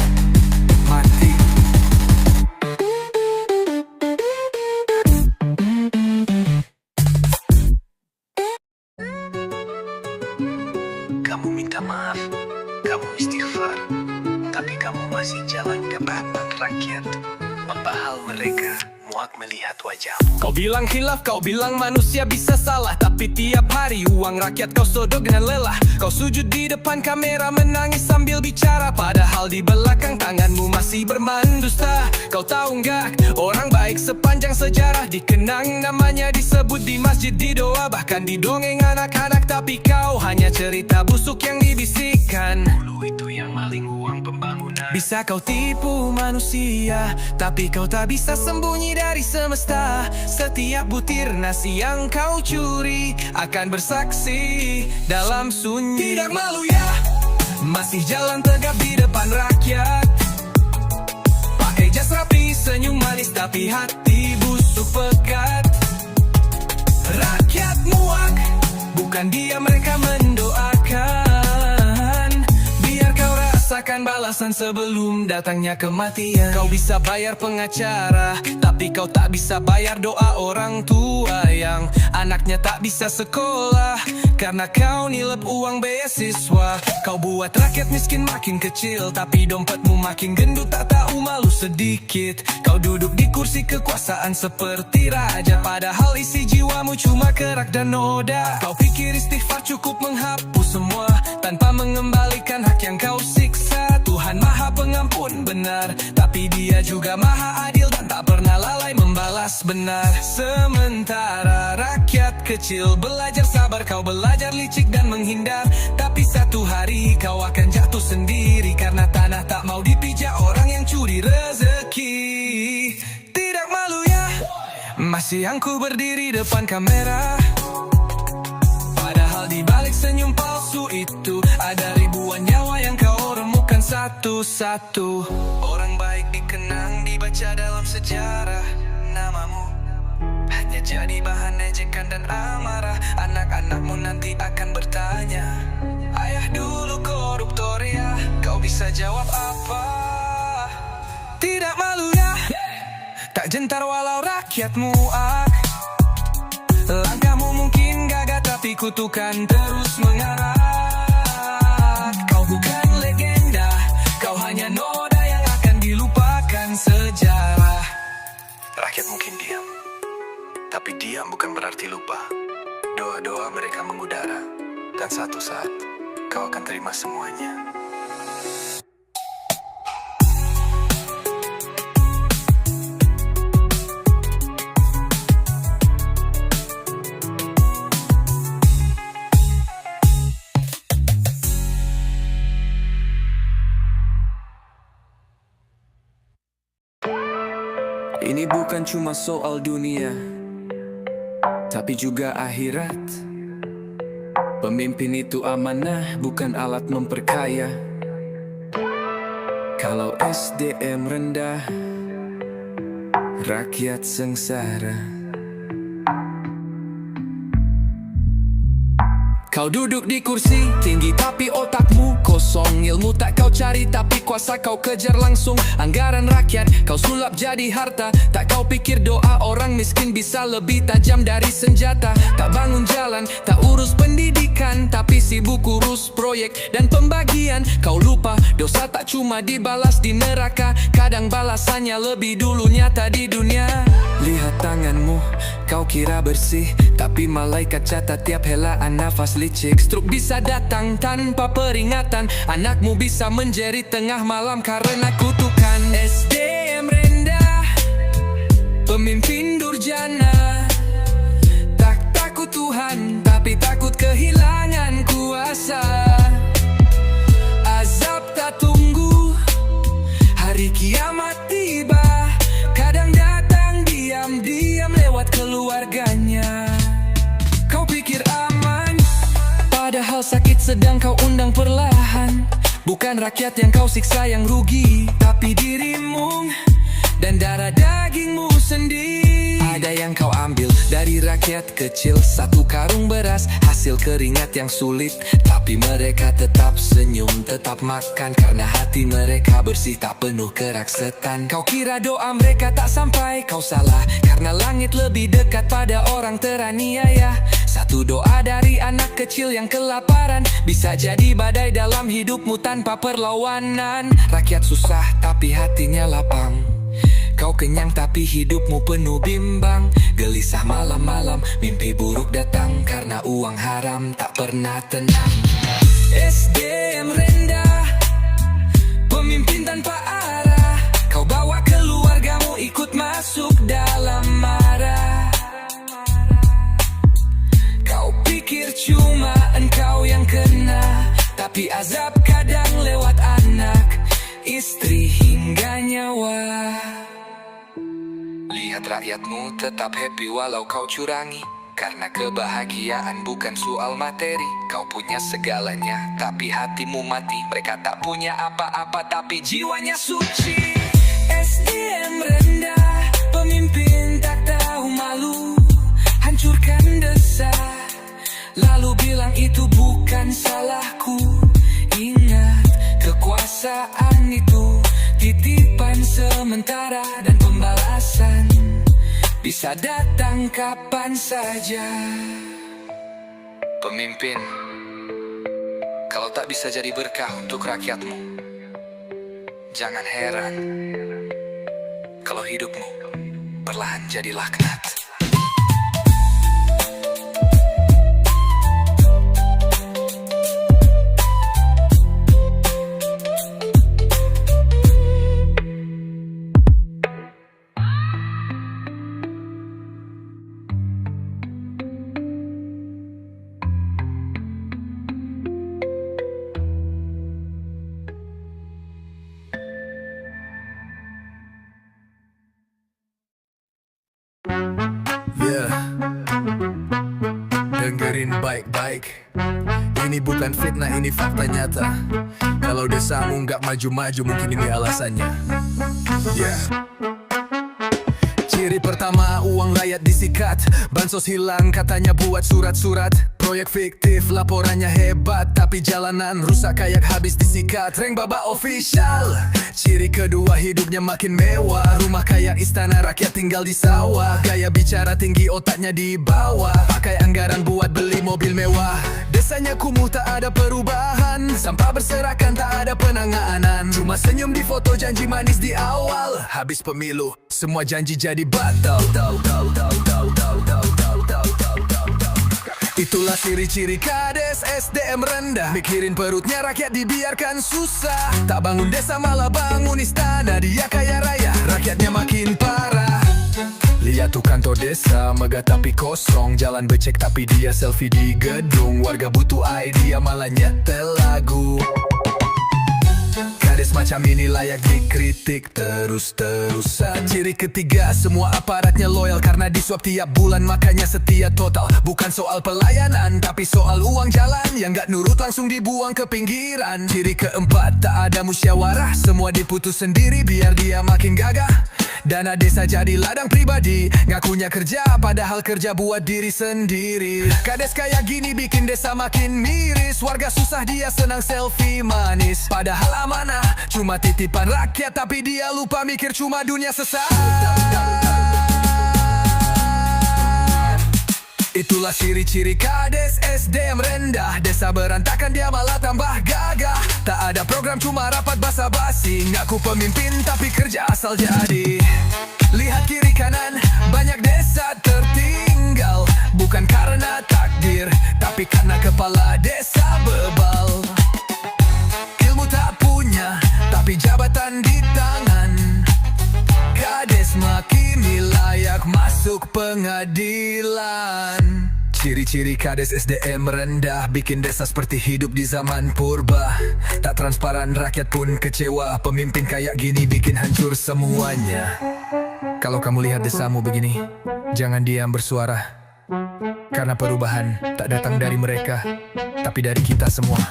mati. Kamu minta maaf, kamu istighfar, tapi kamu masih jalan depan rakyat. Membahal mereka, muak melihat wajahmu. Kau bilang khilaf, kau bilang manusia bisa salah, tapi tiap hari uang rakyat kau sodok dengan lelah. Kau sujud di depan kamera menangis sambil bicara, padahal di belakang tanganmu masih bermandusta. Kau tahu nggak, orang baik sepanjang sejarah dikenang namanya, disebut di masjid, di doa, bahkan di dongeng anak-anak. Tapi kau hanya cerita busuk yang dibisikkan. Dulu itu yang maling uang pembangunan. Bisa kau tipu manusia, tapi kau tak bisa sembunyi dari semesta. Setiap butir nasi yang kau curi akan bersaksi dalam sunyi. Tidak malu ya, masih jalan tegap di depan rakyat. Pakai jas rapi, senyum manis, tapi hati busuk pekat. Rakyat muak, bukan dia mereka mendoakan. Biar kau rasakan balasan sebelum datangnya kematian. Kau bisa bayar pengacara, tapi kau tak bisa bayar doa orang tua yang anaknya tak bisa sekolah karena kau nilep uang beasiswa. Kau buat rakyat miskin makin kecil, tapi dompetmu makin gendut, tak tahu malu sedikit. Kau duduk di kursi kekuasaan seperti raja, padahal isi jiwamu cuma kerak dan noda. Kau pikir istighfar cukup menghapus semua tanpa mengembalikan hak yang kau siksa. Tuhan Maha Pengampun benar, tapi Dia juga Maha Adil dan tak pernah lalai membalas benar. Sementara rakyat kecil belajar sabar, kau belajar licik dan menghindar. Tapi satu hari kau akan jatuh sendiri karena tanah tak mau dipijak orang yang curi rezeki. Tidak malu ya, masih angku berdiri depan kamera, padahal di balik senyum palsu itu ada ribuan nyawa yang kau remukan satu-satu. Orang baik dikenang, dibaca dalam sejarah. Namamu hanya jadi bahan ejekan dan amarah. Anak-anakmu nanti akan bertanya, ayah dulu koruptor ya. Kau bisa jawab apa? Tidak malu ya, tak gentar walau rakyat muak. Langkahmu mungkin gagah, tapi kutukan terus mengarah. Kau bukan legenda, kau hanya noda yang akan dilupakan sejarah. Rakyat mungkin diam, tapi diam bukan berarti lupa. Doa-doa mereka mengudara, dan satu saat kau akan terima semuanya. Ini bukan cuma soal dunia, tapi juga akhirat. Pemimpin itu amanah, bukan alat memperkaya. Kalau SDM rendah, rakyat sengsara. Kau duduk di kursi tinggi tapi otakmu kosong. Ilmu tak kau cari tapi kuasa kau kejar langsung. Anggaran rakyat kau sulap jadi harta. Tak kau pikir doa orang miskin bisa lebih tajam dari senjata. Tak bangun jalan, tak urus pendidikan, tapi sibuk urus proyek dan pembagian. Kau lupa dosa tak cuma dibalas di neraka, kadang balasannya lebih dulu nyata di dunia. Lihat tanganmu, kau kira bersih, tapi malaikat catat tiap helaan nafas licik. Stroke bisa datang tanpa peringatan, anakmu bisa menjerit tengah malam karena kutukan. SDM rendah, pemimpin durjana. Tak takut Tuhan, tapi takut kehilangan kuasa. Azab tak tunggu, hari kiamat tiba. Kadang datang diam-diam lewat keluarganya. sedang kau undang perlahan. Bukan rakyat yang kau siksa yang rugi, tapi dirimu dan darah dagingmu sendiri. Ada yang kau ambil dari rakyat kecil, satu karung beras, hasil keringat yang sulit. Tapi mereka tetap senyum, tetap makan, karena hati mereka bersih, tak penuh keraksetan. Kau kira doa mereka tak sampai, kau salah, karena langit lebih dekat pada orang teraniaya. Satu doa dari anak kecil yang kelaparan bisa jadi badai dalam hidupmu tanpa perlawanan. Rakyat susah tapi hatinya lapang, kau kenyang tapi hidupmu penuh bimbang. Gelisah malam-malam, mimpi buruk datang, karena uang haram tak pernah tenang. SDM rendah, pemimpin tanpa arah. Kau bawa keluargamu ikut masuk dalam marah. Kau pikir cuma engkau yang kena, tapi azab kadang lewat anak, istri hingga nyawa. Lihat rakyatmu tetap happy walau kau curangi, karena kebahagiaan bukan soal materi. Kau punya segalanya tapi hatimu mati. Mereka tak punya apa-apa tapi jiwanya suci. SDM rendah, pemimpin tak tahu malu, hancurkan desa, lalu bilang itu bukan salahku. Ingat, kekuasaan itu titipan sementara, dan pembalasan bisa datang kapan saja. Pemimpin, kalau tak bisa jadi berkah untuk rakyatmu, jangan heran kalau hidupmu perlahan jadi laknat. Dengerin baik-baik, ini bukan fitnah, ini fakta nyata. Kalau desamu nggak maju-maju, mungkin ini alasannya. Ciri pertama, uang rakyat disikat, bansos hilang, katanya buat surat-surat. Proyek fiktif, laporannya hebat, tapi jalanan rusak kayak habis disikat. Reng Baba official. Ciri kedua, hidupnya makin mewah, rumah kayak istana, rakyat tinggal di sawah. Gaya bicara tinggi, otaknya di bawah, pakai anggaran buat beli mobil mewah. Desanya kumuh, tak ada perubahan, sampah berserakan, tak ada penanganan. Cuma senyum di foto, janji manis di awal, habis pemilu semua janji jadi batal. Itulah ciri-ciri kades SDM rendah, mikirin perutnya rakyat dibiarkan susah. Tak bangun desa malah bangun istana, dia kaya raya, rakyatnya makin parah. Lihat tuh kantor desa, megah tapi kosong, jalan becek tapi dia selfie di gedung. Warga butuh idea malah nyetel lagu. Kades macam ini layak dikritik terus-terusan. Ciri ketiga, semua aparatnya loyal karena disuap tiap bulan, makanya setia total. Bukan soal pelayanan, tapi soal uang jalan yang gak nurut langsung dibuang ke pinggiran. Ciri keempat, tak ada musyawarah, semua diputus sendiri biar dia makin gagah. Dana desa jadi ladang pribadi, ngakunya kerja padahal kerja buat diri sendiri. Kades kayak gini bikin desa makin miris, warga susah dia senang selfie manis. Padahal amanah cuma titipan rakyat, tapi dia lupa mikir cuma dunia sesaat. Itulah ciri-ciri kades SDM rendah, desa berantakan dia malah tambah gagah. Tak ada program cuma rapat basa-basi, ngaku pemimpin tapi kerja asal jadi. Lihat kiri kanan, banyak desa tertinggal, bukan karena takdir, tapi karena kepala desa bebal. Ilmu tak punya, tapi jabatan di tangan. Kades makini layak masuk pengadilan. Ciri-ciri kades SDM rendah, bikin desa seperti hidup di zaman purba. Tak transparan, rakyat pun kecewa. Pemimpin kayak gini bikin hancur semuanya. Kalau kamu lihat desamu begini, jangan diam, bersuara. Karena perubahan tak datang dari mereka, tapi dari kita semua.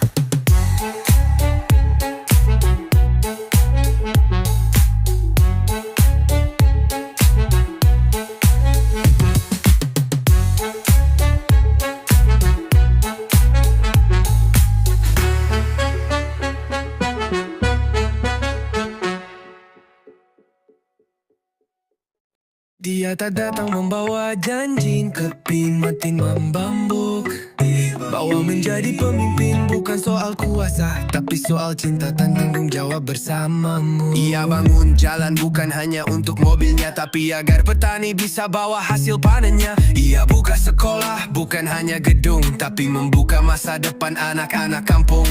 Dia tak datang membawa janji, keping mati membambuk. Bawa menjadi pemimpin bukan soal kuasa, tapi soal cinta dan tanggung jawab bersamamu. Ia bangun jalan bukan hanya untuk mobilnya, tapi agar petani bisa bawa hasil panennya. Ia buka sekolah bukan hanya gedung, tapi membuka masa depan anak-anak kampung.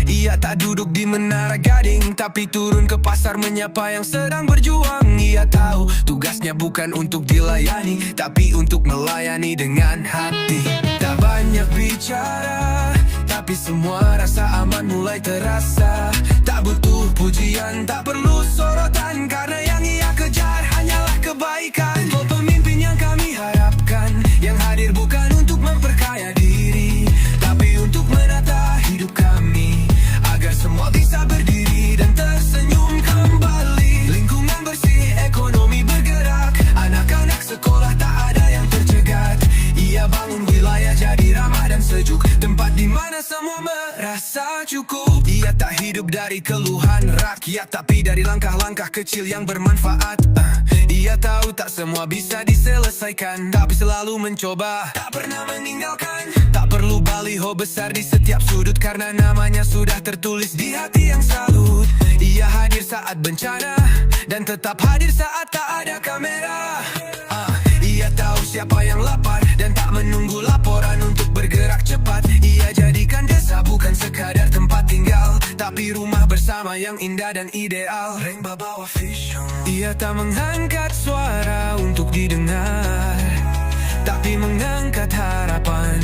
Ia tak duduk di menara gading, tapi turun ke pasar menyapa yang sedang berjuang. Ia tahu tugasnya bukan untuk dilayani, tapi untuk melayani dengan hati. Tak banyak bicara, tapi semua rasa aman mulai terasa. Tak butuh pujian, tak perlu sorotan, karena yang ia kejar hanyalah kebaikan. Oh, pemimpin yang kami harapkan, yang hadir bukan untuk memperkaya diri, tapi untuk menata hidup kami, agar semua bisa berdiri dan tersenyum kembali. Lingkungan bersih, ekonomi bergerak, anak-anak sekolah tak ada yang tercegat. Ia bangun wilayah jadi ramah dan sejuk, tempat di mana semua merasa cukup. Ia tak hidup dari keluhan rakyat, tapi dari langkah-langkah kecil yang bermanfaat. Ia tahu tak semua bisa diselesaikan, tapi selalu mencoba, tak pernah meninggalkan. Tak perlu baliho besar di setiap sudut, karena namanya sudah tertulis di hati yang salut. Ia hadir saat bencana, dan tetap hadir saat tak ada kamera. Ia tahu siapa yang lapar, dan tak menunggu laporan untuk bergerak cepat. Ia jadikan desa bukan sekadar tempat tinggal, tapi rumah bersama yang indah dan ideal. Ia tak mengangkat suara untuk didengar, tapi mengangkat harapan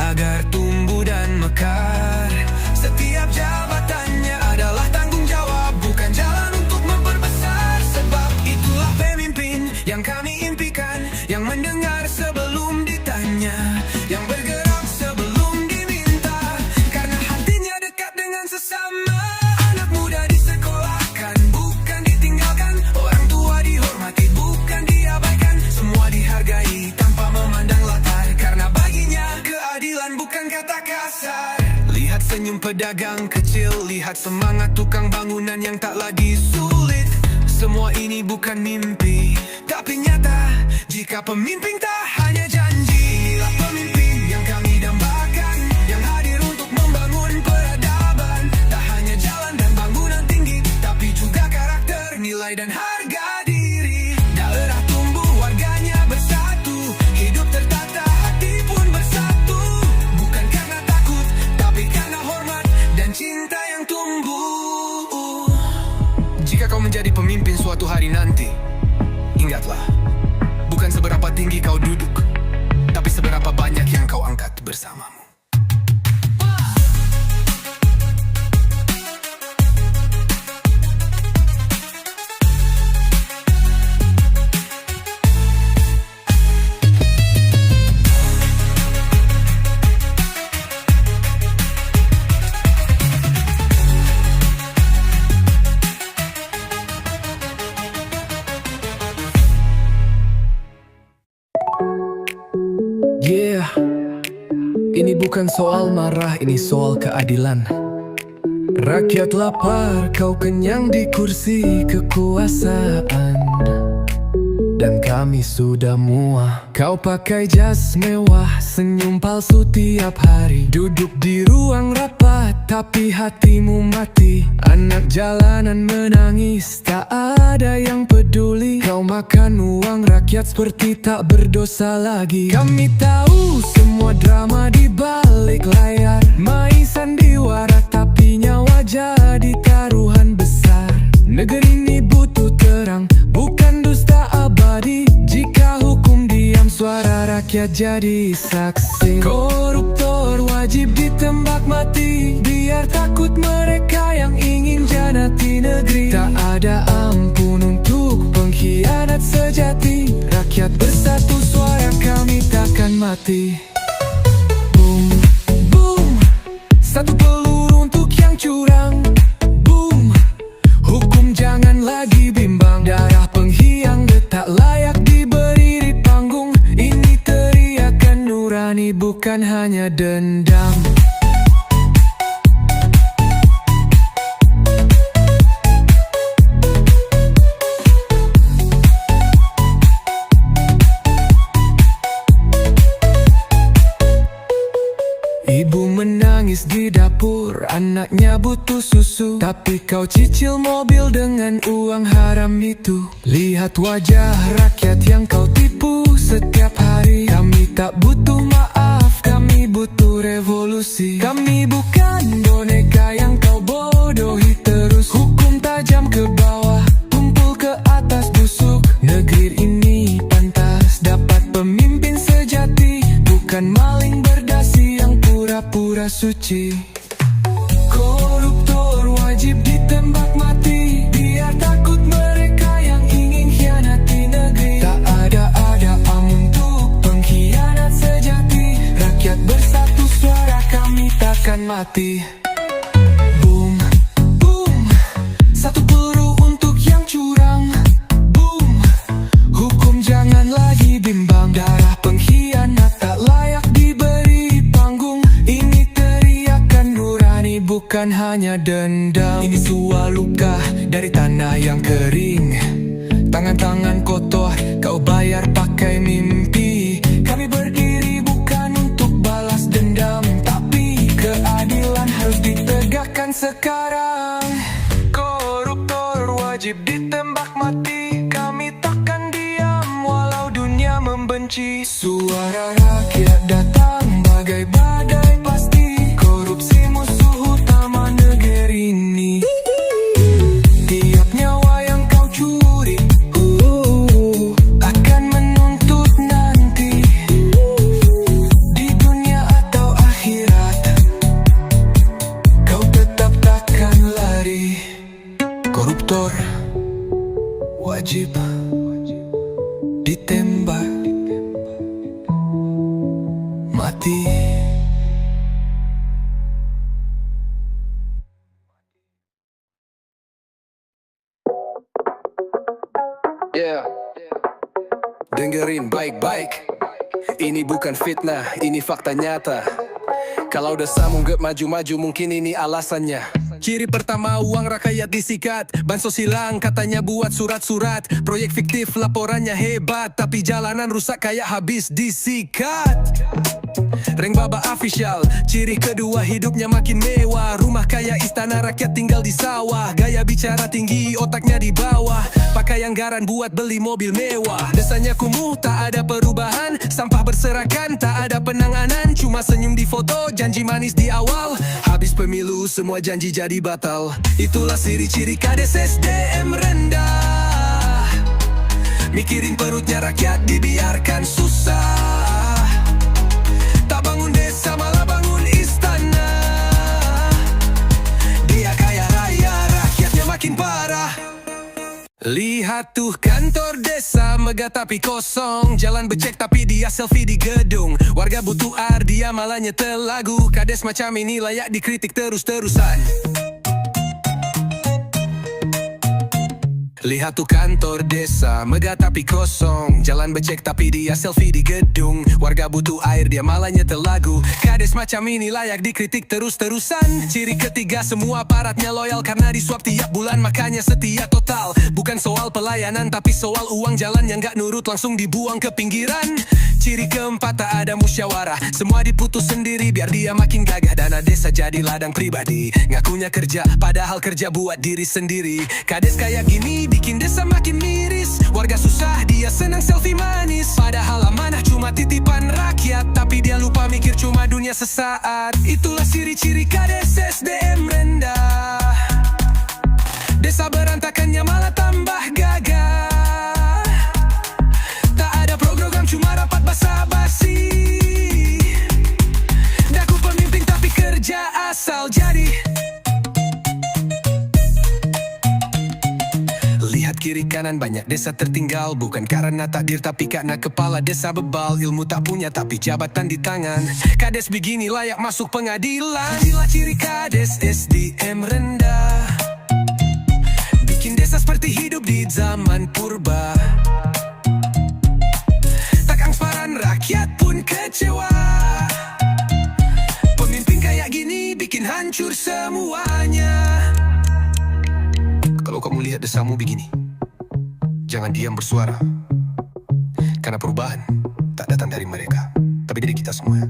agar tumbuh dan mekar. Setiap jabatannya adalah tanggung jawab, bukan jalan untuk memperbesar. Sebab itulah pemimpin yang kami impikan, yang mendengar sebelum ditanya, yang bergerak sebelum diminta, karena hatinya dekat dengan sesama. Anak muda disekolahkan, bukan ditinggalkan. Orang tua dihormati, bukan diabaikan. Semua dihargai tanpa memandang latar, karena baginya keadilan bukan kata kasar. Lihat senyum pedagang kecil, lihat semangat tukang bangunan yang tak lagi sulit. Semua ini bukan mimpi, tapi nyata. Jika pemimpin tak hanya janji, inilah pemimpin yang kami dambakan, yang hadir untuk membangun peradaban. Tak hanya jalan dan bangunan tinggi, tapi juga karakter, nilai dan harga diri. Daerah tumbuh, warganya bersatu, hidup tertata, hati pun bersatu. Bukan karena takut, tapi karena hormat dan cinta yang tumbuh. Jika kau menjadi pemimpin suatu hari nanti, ingatlah, bukan seberapa tinggi kau duduk, tapi seberapa banyak yang kau angkat bersamamu. Yeah, ini bukan soal marah, ini soal keadilan. Rakyat lapar, kau kenyang di kursi kekuasaan, dan kami sudah muak. Kau pakai jas mewah, senyum palsu tiap hari, duduk di ruang rapat, tapi hatimu mati. Anak jalanan menangis, tak ada yang peduli. Kau makan uang rakyat seperti tak berdosa lagi. Kami tahu semua drama di balik layar, main sandiwara tapi nyawa jadi taruhan besar. Negeri ini butuh terang, bukan dusta abadi. Jika hukum diam, suara rakyat jadi saksi. Koruptor wajib wajib ditembak mati. Biar takut mereka yang ingin janati negeri. Tak ada ampun untuk pengkhianat sejati. Rakyat bersatu, suara kami takkan mati. Boom, boom, satu peluru untuk yang curang. Boom, hukum jangan lagi bimbang. Darah pengkhianat tak layak diberi di panggung. Ini teriakan nurani, bukan hanya dendam. Ibu menangis di dapur, anaknya butuh susu. Tapi kau cicil mobil dengan uang haram itu. Lihat wajah rakyat yang kau tipu setiap hari. Kami tak butuh maaf, kami butuh revolusi. Kami bukan boneka yang kau bodohi terus. Hukum tajam ke bawah, tumpul ke atas busuk. Negeri ini pantas dapat pemimpin sejati, bukan maling berdasi yang pura-pura suci. Koruptor wajib ditembak mati. Biar takut mereka yang ingin khianati negeri. Tak ada amun untuk pengkhianat sejati. Rakyat bersatu, suara kami takkan mati. Boom, boom, satu peluru untuk yang curang. Boom, hukum jangan lagi bimbang. Darah pengkhianat tak layak diberi panggung. Ini teriakan nurani, bukan hanya dendam. Ini sebuah luka dari tanah yang kering. Tangan-tangan kotor kau bayar pakai mimpi. Kami berdiri bukan untuk balas dendam, tapi keadilan harus ditegakkan sekarang. Koruptor wajib ditembak mati. Kami takkan diam walau dunia membenci. Suara rakyat datang bagai badai pasti. Korupsi musuh utama negeri ini. Tiap nyawa yang kau curi akan menuntut nanti. Di dunia atau akhirat, kau tetap takkan lari. Koruptor wajib ditembak mati. Yeah. Dengerin baik-baik, ini bukan fitnah, ini fakta nyata. Kalau udah sambung gak maju-maju, mungkin ini alasannya. Ciri pertama, uang rakyat disikat. Bansos hilang, katanya buat surat-surat. Proyek fiktif, laporannya hebat, tapi jalanan rusak kayak habis disikat. Reng Baba official. Ciri kedua, hidupnya makin mewah. Rumah kaya, istana rakyat tinggal di sawah. Gaya bicara tinggi, otaknya di bawah. Pakai anggaran buat beli mobil mewah. Desanya kumuh, tak ada perubahan. Sampah berserakan, tak ada penanganan. Cuma senyum di foto, janji manis di awal. Habis pemilu, semua janji jadi batal. Itulah ciri-ciri kades SDM rendah. Mikirin perutnya rakyat, dibiarkan susah. Tak bangun desa, malah bangun istana. Dia kaya raya, rakyatnya makin parah. Lihat tuh kantor desa, megah tapi kosong. Jalan becek tapi dia selfie di gedung. Warga butuh air, dia malah nyetel lagu. Kades macam ini layak dikritik terus-terusan. Lihat tuh kantor desa, megah tapi kosong. Jalan becek tapi dia selfie di gedung. Warga butuh air, dia malah nyetel lagu. Kades macam ini layak dikritik terus-terusan. Ciri ketiga, semua aparatnya loyal karena disuap tiap bulan, makanya setia total. Bukan soal pelayanan tapi soal uang jalan yang gak nurut langsung dibuang ke pinggiran. Ciri keempat, tak ada musyawarah. Semua diputus sendiri biar dia makin gagah. Dana desa jadi ladang pribadi. Ngakunya kerja padahal kerja buat diri sendiri. Kades kayak gini bikin desa makin miris. Warga susah, dia senang selfie manis. Padahal amanah cuma titipan rakyat, tapi dia lupa mikir cuma dunia sesaat. Itulah ciri-ciri kades SDM rendah. Desa berantakannya malah tambah gagah. Tak ada program, cuma rapat basa-basi. Daku pemimpin kanan banyak desa tertinggal. Bukan karena takdir tapi karena kepala desa bebal. Ilmu tak punya tapi jabatan di tangan. Kades begini layak masuk pengadilan. Inilah ciri kades SDM rendah, bikin desa seperti hidup di zaman purba. Tak transparan, rakyat pun kecewa. Pemimpin kayak gini bikin hancur semuanya. Kalau kamu lihat desamu begini, jangan diam bersuara. Karena perubahan tak datang dari mereka, tapi dari kita semua.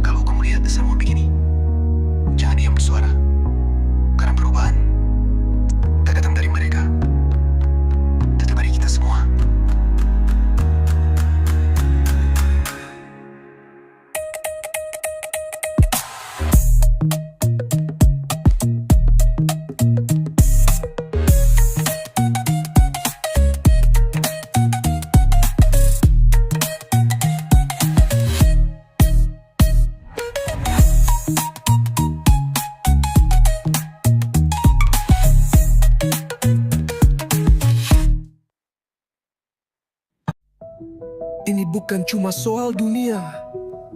Kalau kamu lihat desamu begini, jangan diam bersuara. Karena perubahan tak datang dari mereka, tetap dari kita semua. Ini bukan cuma soal dunia,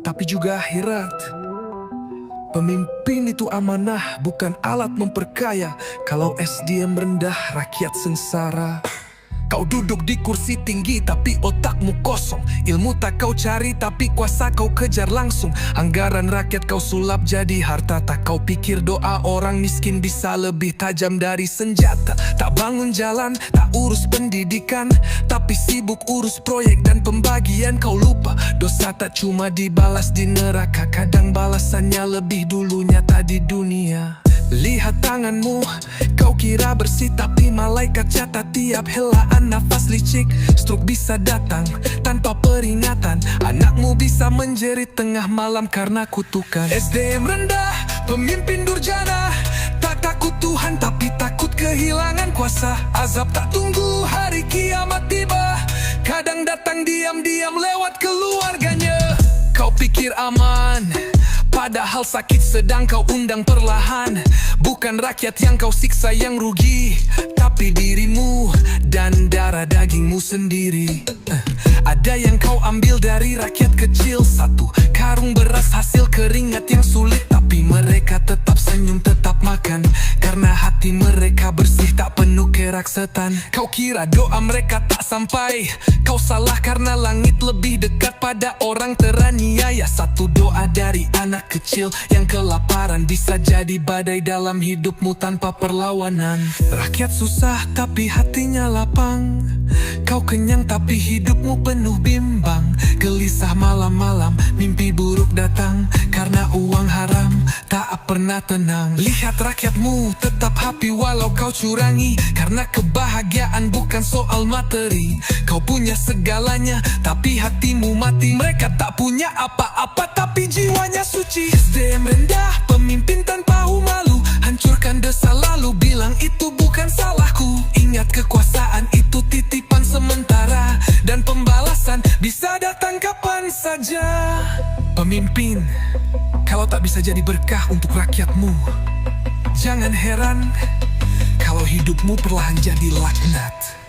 tapi juga akhirat. Pemimpin itu amanah, bukan alat memperkaya. Kalau SDM rendah, rakyat sengsara. Kau duduk di kursi tinggi tapi otakmu kosong. Ilmu tak kau cari tapi kuasa kau kejar langsung. Anggaran rakyat kau sulap jadi harta. Tak kau pikir doa orang miskin bisa lebih tajam dari senjata. Tak bangun jalan, tak urus pendidikan, tapi sibuk urus proyek dan pembagian. Kau lupa dosa tak cuma dibalas di neraka, kadang balasannya lebih dulu nyata di dunia. Lihat tanganmu, kau kira bersih tapi malaikat catat tiap helaan nafas licik. Stroke bisa datang tanpa peringatan. Anakmu bisa menjerit tengah malam karena kutukan. SDM rendah, pemimpin durjana. Tak takut Tuhan tapi takut kehilangan kuasa. Azab tak tunggu hari kiamat tiba. Kadang datang diam-diam lewat keluarganya. Kau pikir aman, padahal sakit sedang kau undang perlahan. Bukan rakyat yang kau siksa yang rugi, tapi dirimu dan darah dagingmu sendiri. Ada yang kau ambil dari rakyat kecil, satu karung beras hasil keringat yang sulit. Tapi mereka tetap senyum, tetap makan, karena hati mereka bersih tak penuh kerak setan. Kau kira doa mereka tak sampai, kau salah karena langit lebih dekat pada orang teraniaya. Satu doa dari anak kecil yang kelaparan bisa jadi badai dalam hidupmu tanpa perlawanan. Rakyat susah tapi hatinya lapang, kau kenyang tapi hidupmu penuh bimbang. Gelisah malam-malam, mimpi buruk datang, karena uang haram tak pernah tenang. Lihat rakyatmu tetap happy walau kau curangi, karena kebahagiaan bukan soal materi. Kau punya segalanya tapi hatimu mati. Mereka tak punya apa-apa tapi jiwanya suci. SDM rendah, pemimpin tanpa malu, hancurkan desa lalu bilang itu bukan salahku. Ingat kekuasaan itu titipan sementara, dan pembalasan bisa datang kapan saja. Pemimpin, kalau tak bisa jadi berkah untuk rakyatmu, jangan heran kalau hidupmu perlahan jadi laknat.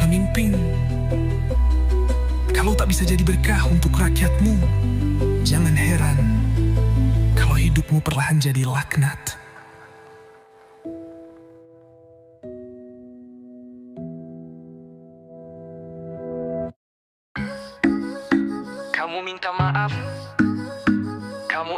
Pemimpin, kalau tak bisa jadi berkah untuk rakyatmu, jangan heran kalau hidupmu perlahan jadi laknat. Kamu minta maaf,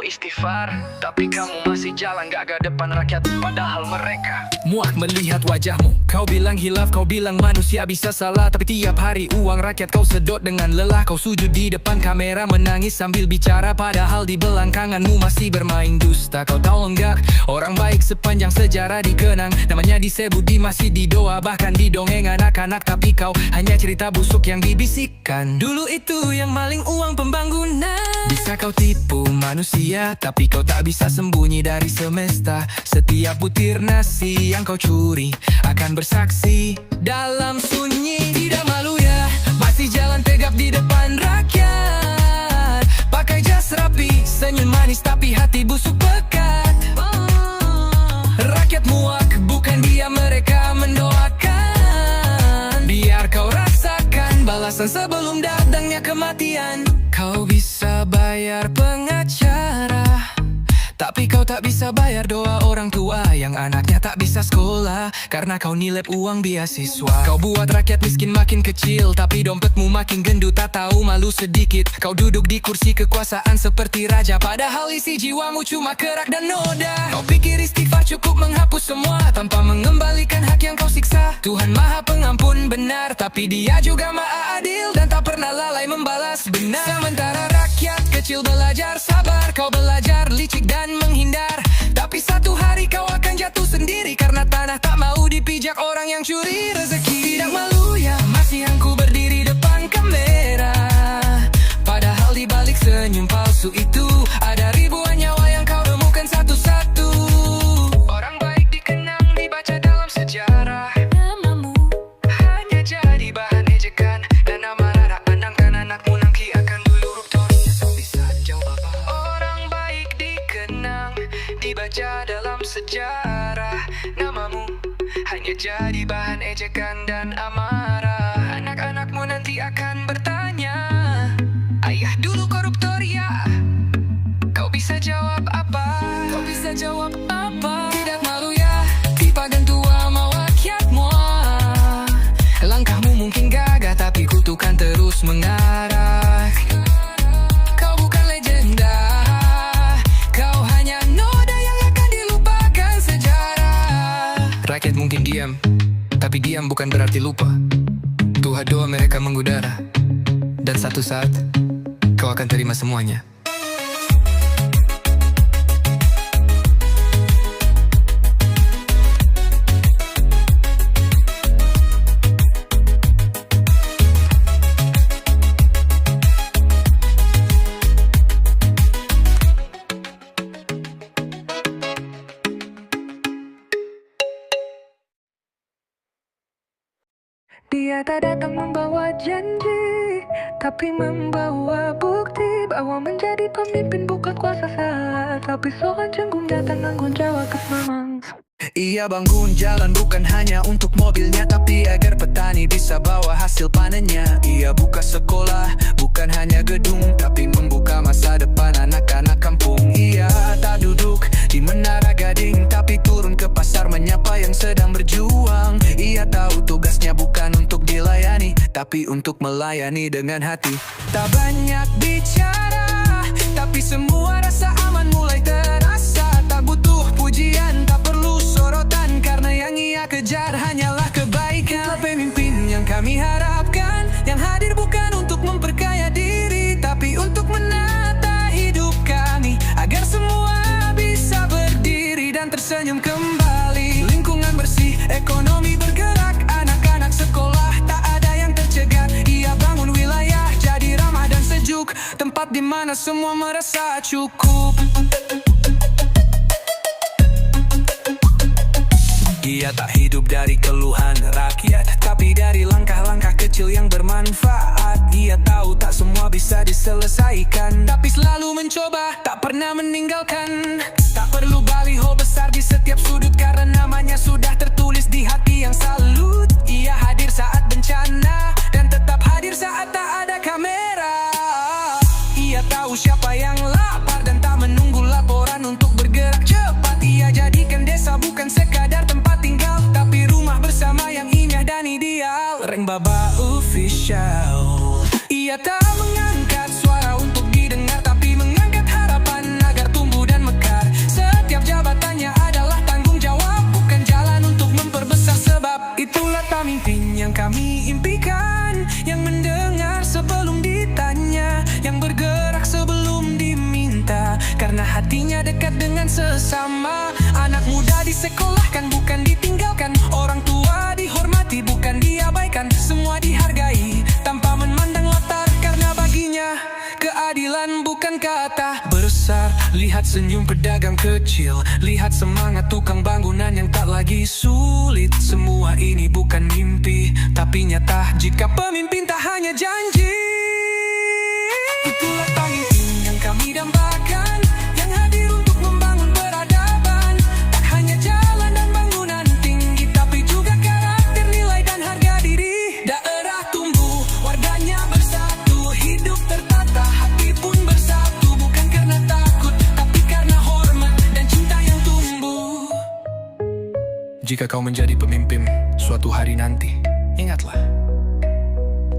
istighfar, tapi kamu masih jalan gagah depan rakyat padahal mereka Muak melihat wajahmu. Kau bilang hilaf, kau bilang manusia bisa salah, tapi tiap hari uang rakyat kau sedot dengan lelah. Kau sujud di depan kamera menangis sambil bicara, padahal di belakangmu masih bermain dusta. Kau tahu enggak, orang baik sepanjang sejarah dikenang, namanya disebut di masjid, di doa, bahkan di dongeng anak-anak. Tapi kau hanya cerita busuk yang dibisikkan. Dulu itu yang maling uang pembangunan. Bisa kau tipu manusia, tapi kau tak bisa sembunyi dari semesta. Setiap butir nasi yang kau curi akan bersaksi dalam sunyi. Tidak malu ya, masih jalan tegap di depan rakyat. Pakai jas rapi, senyum manis tapi hati busuk pekat. Rakyat muak, bukan dia, mereka mendoakan. Biar kau rasakan balasan sebelum datangnya kematian. Kau bisa bayar pengacara, tapi kau tak bisa bayar doa orang tua yang anaknya tak bisa sekolah karena kau nilep uang beasiswa. Kau buat rakyat miskin makin kecil, tapi dompetmu makin gendut, tak tahu malu sedikit. Kau duduk di kursi kekuasaan seperti raja, padahal isi jiwamu cuma kerak dan noda. Kau pikir istighfar cukup menghapus semua tanpa mengembalikan hak yang kau siksa. Tuhan Maha Pengampun benar, tapi Dia juga Maha Adil dan tak pernah lalai membalas benar. Sementara rakyat kecil belajar sabar, kau belajar licik dan menghindar. Tapi satu hari kau akan jatuh sendiri karena tanah tak mau dipijak orang yang curi rezeki. Tidak malu ya, masih aku berdiri depan kamera, padahal di balik senyum palsu itu ada ribuan nyawa yang kau remukan satu-satu. Orang baik dikenang, dibaca dalam sejarah. Namamu hanya jadi bahan ejekan, dan amarah anak-anakmu nanti akan duluruptori bisa jawab apa. Orang baik dikenang, dibaca dalam sejarah. Namamu hanya jadi bahan ejekan dan amarah. Anak-anakmu nanti akan bertanya, ayah dulu koruptor ya? Kau bisa jawab apa? Kau bisa jawab apa? Tidak malu ya, di pagan tua mau rakyat muak. Langkahmu mungkin gagah, tapi kutukan terus mengarah. Kau bukan legenda, kau hanya noda yang akan dilupakan sejarah. Rakyat mungkin diam, tapi diam bukan berarti lupa. Tuhan doa mereka mengudara, dan satu saat kau akan terima semuanya. Dia tak datang membawa janji, tapi membawa bukti bahwa menjadi pemimpin bukan kuasa saat, tapi seorang cenggungnya tanggung jawab memang. Ia bangun jalan bukan hanya untuk mobilnya, tapi agar petani bisa bawa hasil panennya. Ia buka sekolah, bukan hanya gedung, tapi membuka masa depan anak-anak kampung. Ia tak duduk di menara gading, tapi turun ke pasar menyapa yang sedang berjuang. Ia tahu tugasnya bukan untuk dilayani, tapi untuk melayani dengan hati. Tak banyak bicara, tapi semua rasa aman mulai terasa. Tak butuh pujian, tak perlu sorotan, karena yang ia kejar hanyalah kebaikan. Pemimpin yang kami harapkan, yang hadir bukan untuk memperkaya diri, tapi untuk menata hidup kami, agar semua bisa berdiri dan tersenyum kembali. Lingkungan bersih, ekonomi bergerak, anak-anak sekolah tak ada yang tercegat. Ia bangun wilayah jadi ramah dan sejuk, tempat di mana semua merasa cukup. Ia tak hidup dari keluhan rakyat, tapi dari langkah-langkah kecil yang bermanfaat. Ia tahu tak semua bisa diselesaikan, tapi selalu mencoba, tak pernah meninggalkan. Tak perlu baliho besar di setiap sudut, karena namanya sudah tertulis di hati yang salut. Ia hadir saat bencana, dan tetap hadir saat tak ada kamera. Ia tahu siapa yang lapar, dan tak menunggu laporan untuk bergerak cepat. Ia jadikan desa bukan sekadar tempat tinggal, tapi rumah bersama yang indah dan ideal. Reng Baba Official. Ia tak mengangkat suara untuk didengar, tapi mengangkat harapan agar tumbuh yang kami impikan, yang mendengar sebelum ditanya, yang bergerak sebelum diminta, karena hatinya dekat dengan sesama. Anak muda disekolahkan bukan ditinggalkan, orang tua dihormati bukan diabaikan, semua dihargai tanpa memandang latar, karena baginya keadilan bukan kata besar. Lihat senyum pedagang kecil, lihat semangat tukang bangunan yang tak lagi sulit. Semua ini bukan mimpi, tapi nyata jika pemimpin tak hanya janji. Itulah pemimpin yang kami dambakan, yang hadir untuk membangun peradaban. Tak hanya jalan dan bangunan tinggi, tapi juga karakter, nilai dan harga diri. Daerah tumbuh, warganya bersatu, hidup tertata, hati pun bersatu. Bukan karena takut, tapi karena hormat dan cinta yang tumbuh. Jika kau menjadi pemimpin suatu hari nanti, ingatlah,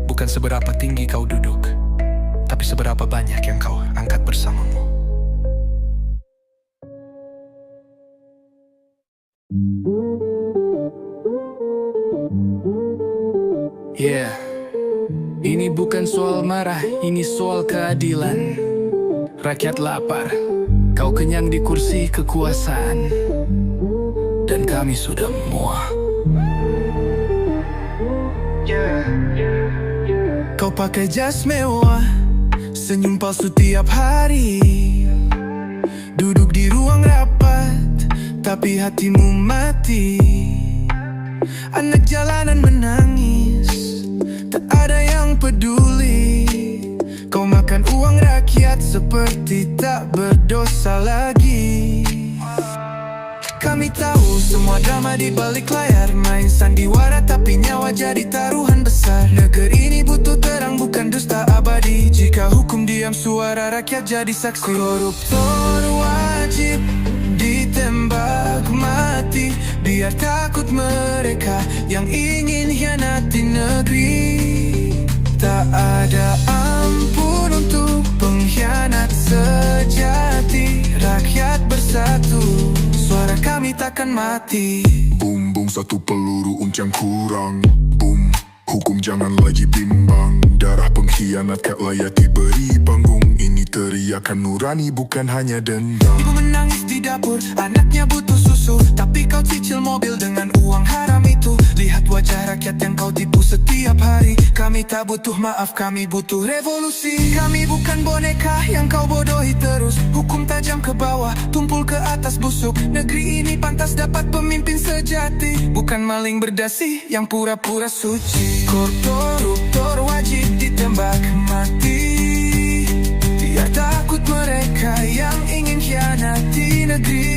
bukan seberapa tinggi kau duduk, tapi seberapa banyak yang kau angkat bersamamu. Yeah, ini bukan soal marah, ini soal keadilan. Rakyat lapar, kau kenyang di kursi kekuasaan, dan kami sudah muak. Kau pakai jas mewah, senyum palsu tiap hari, duduk di ruang rapat, tapi hatimu mati. Anak jalanan menangis, tak ada yang peduli. Kau makan uang rakyat seperti tak berdosa lagi. Kami tahu semua drama di balik layar, main sandiwara tapi nyawa jadi taruhan besar. Negeri ini butuh terang bukan dusta abadi. Jika hukum diam, suara rakyat jadi saksi. Koruptor wajib ditembak mati, biar takut mereka yang ingin hianati negeri. Tak ada ampun untuk pengkhianat sejati. Rakyat bersatu, suara kami takkan mati. Boom, boom, satu peluru uncang kurang. Boom, hukum jangan lagi bimbang. Darah pengkhianat kat layak diberi panggung. Ini teriakan nurani bukan hanya dendam. Ibu menangis di dapur, anaknya butuh susu, tapi kau cicil mobil dengan uang haram itu. Lihat wajah rakyat yang kau tipu setiap hari. Kami tak butuh maaf, kami butuh revolusi. Kami bukan boneka yang kau bodohi terus. Hukum tajam ke bawah, tumpul ke atas busuk. Negeri ini pantas dapat pemimpin sejati, bukan maling berdasi yang pura-pura suci. Koruptor wajib ditembak mati, biar takut mereka yang ingin khianati negeri.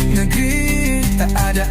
Negeri tak ada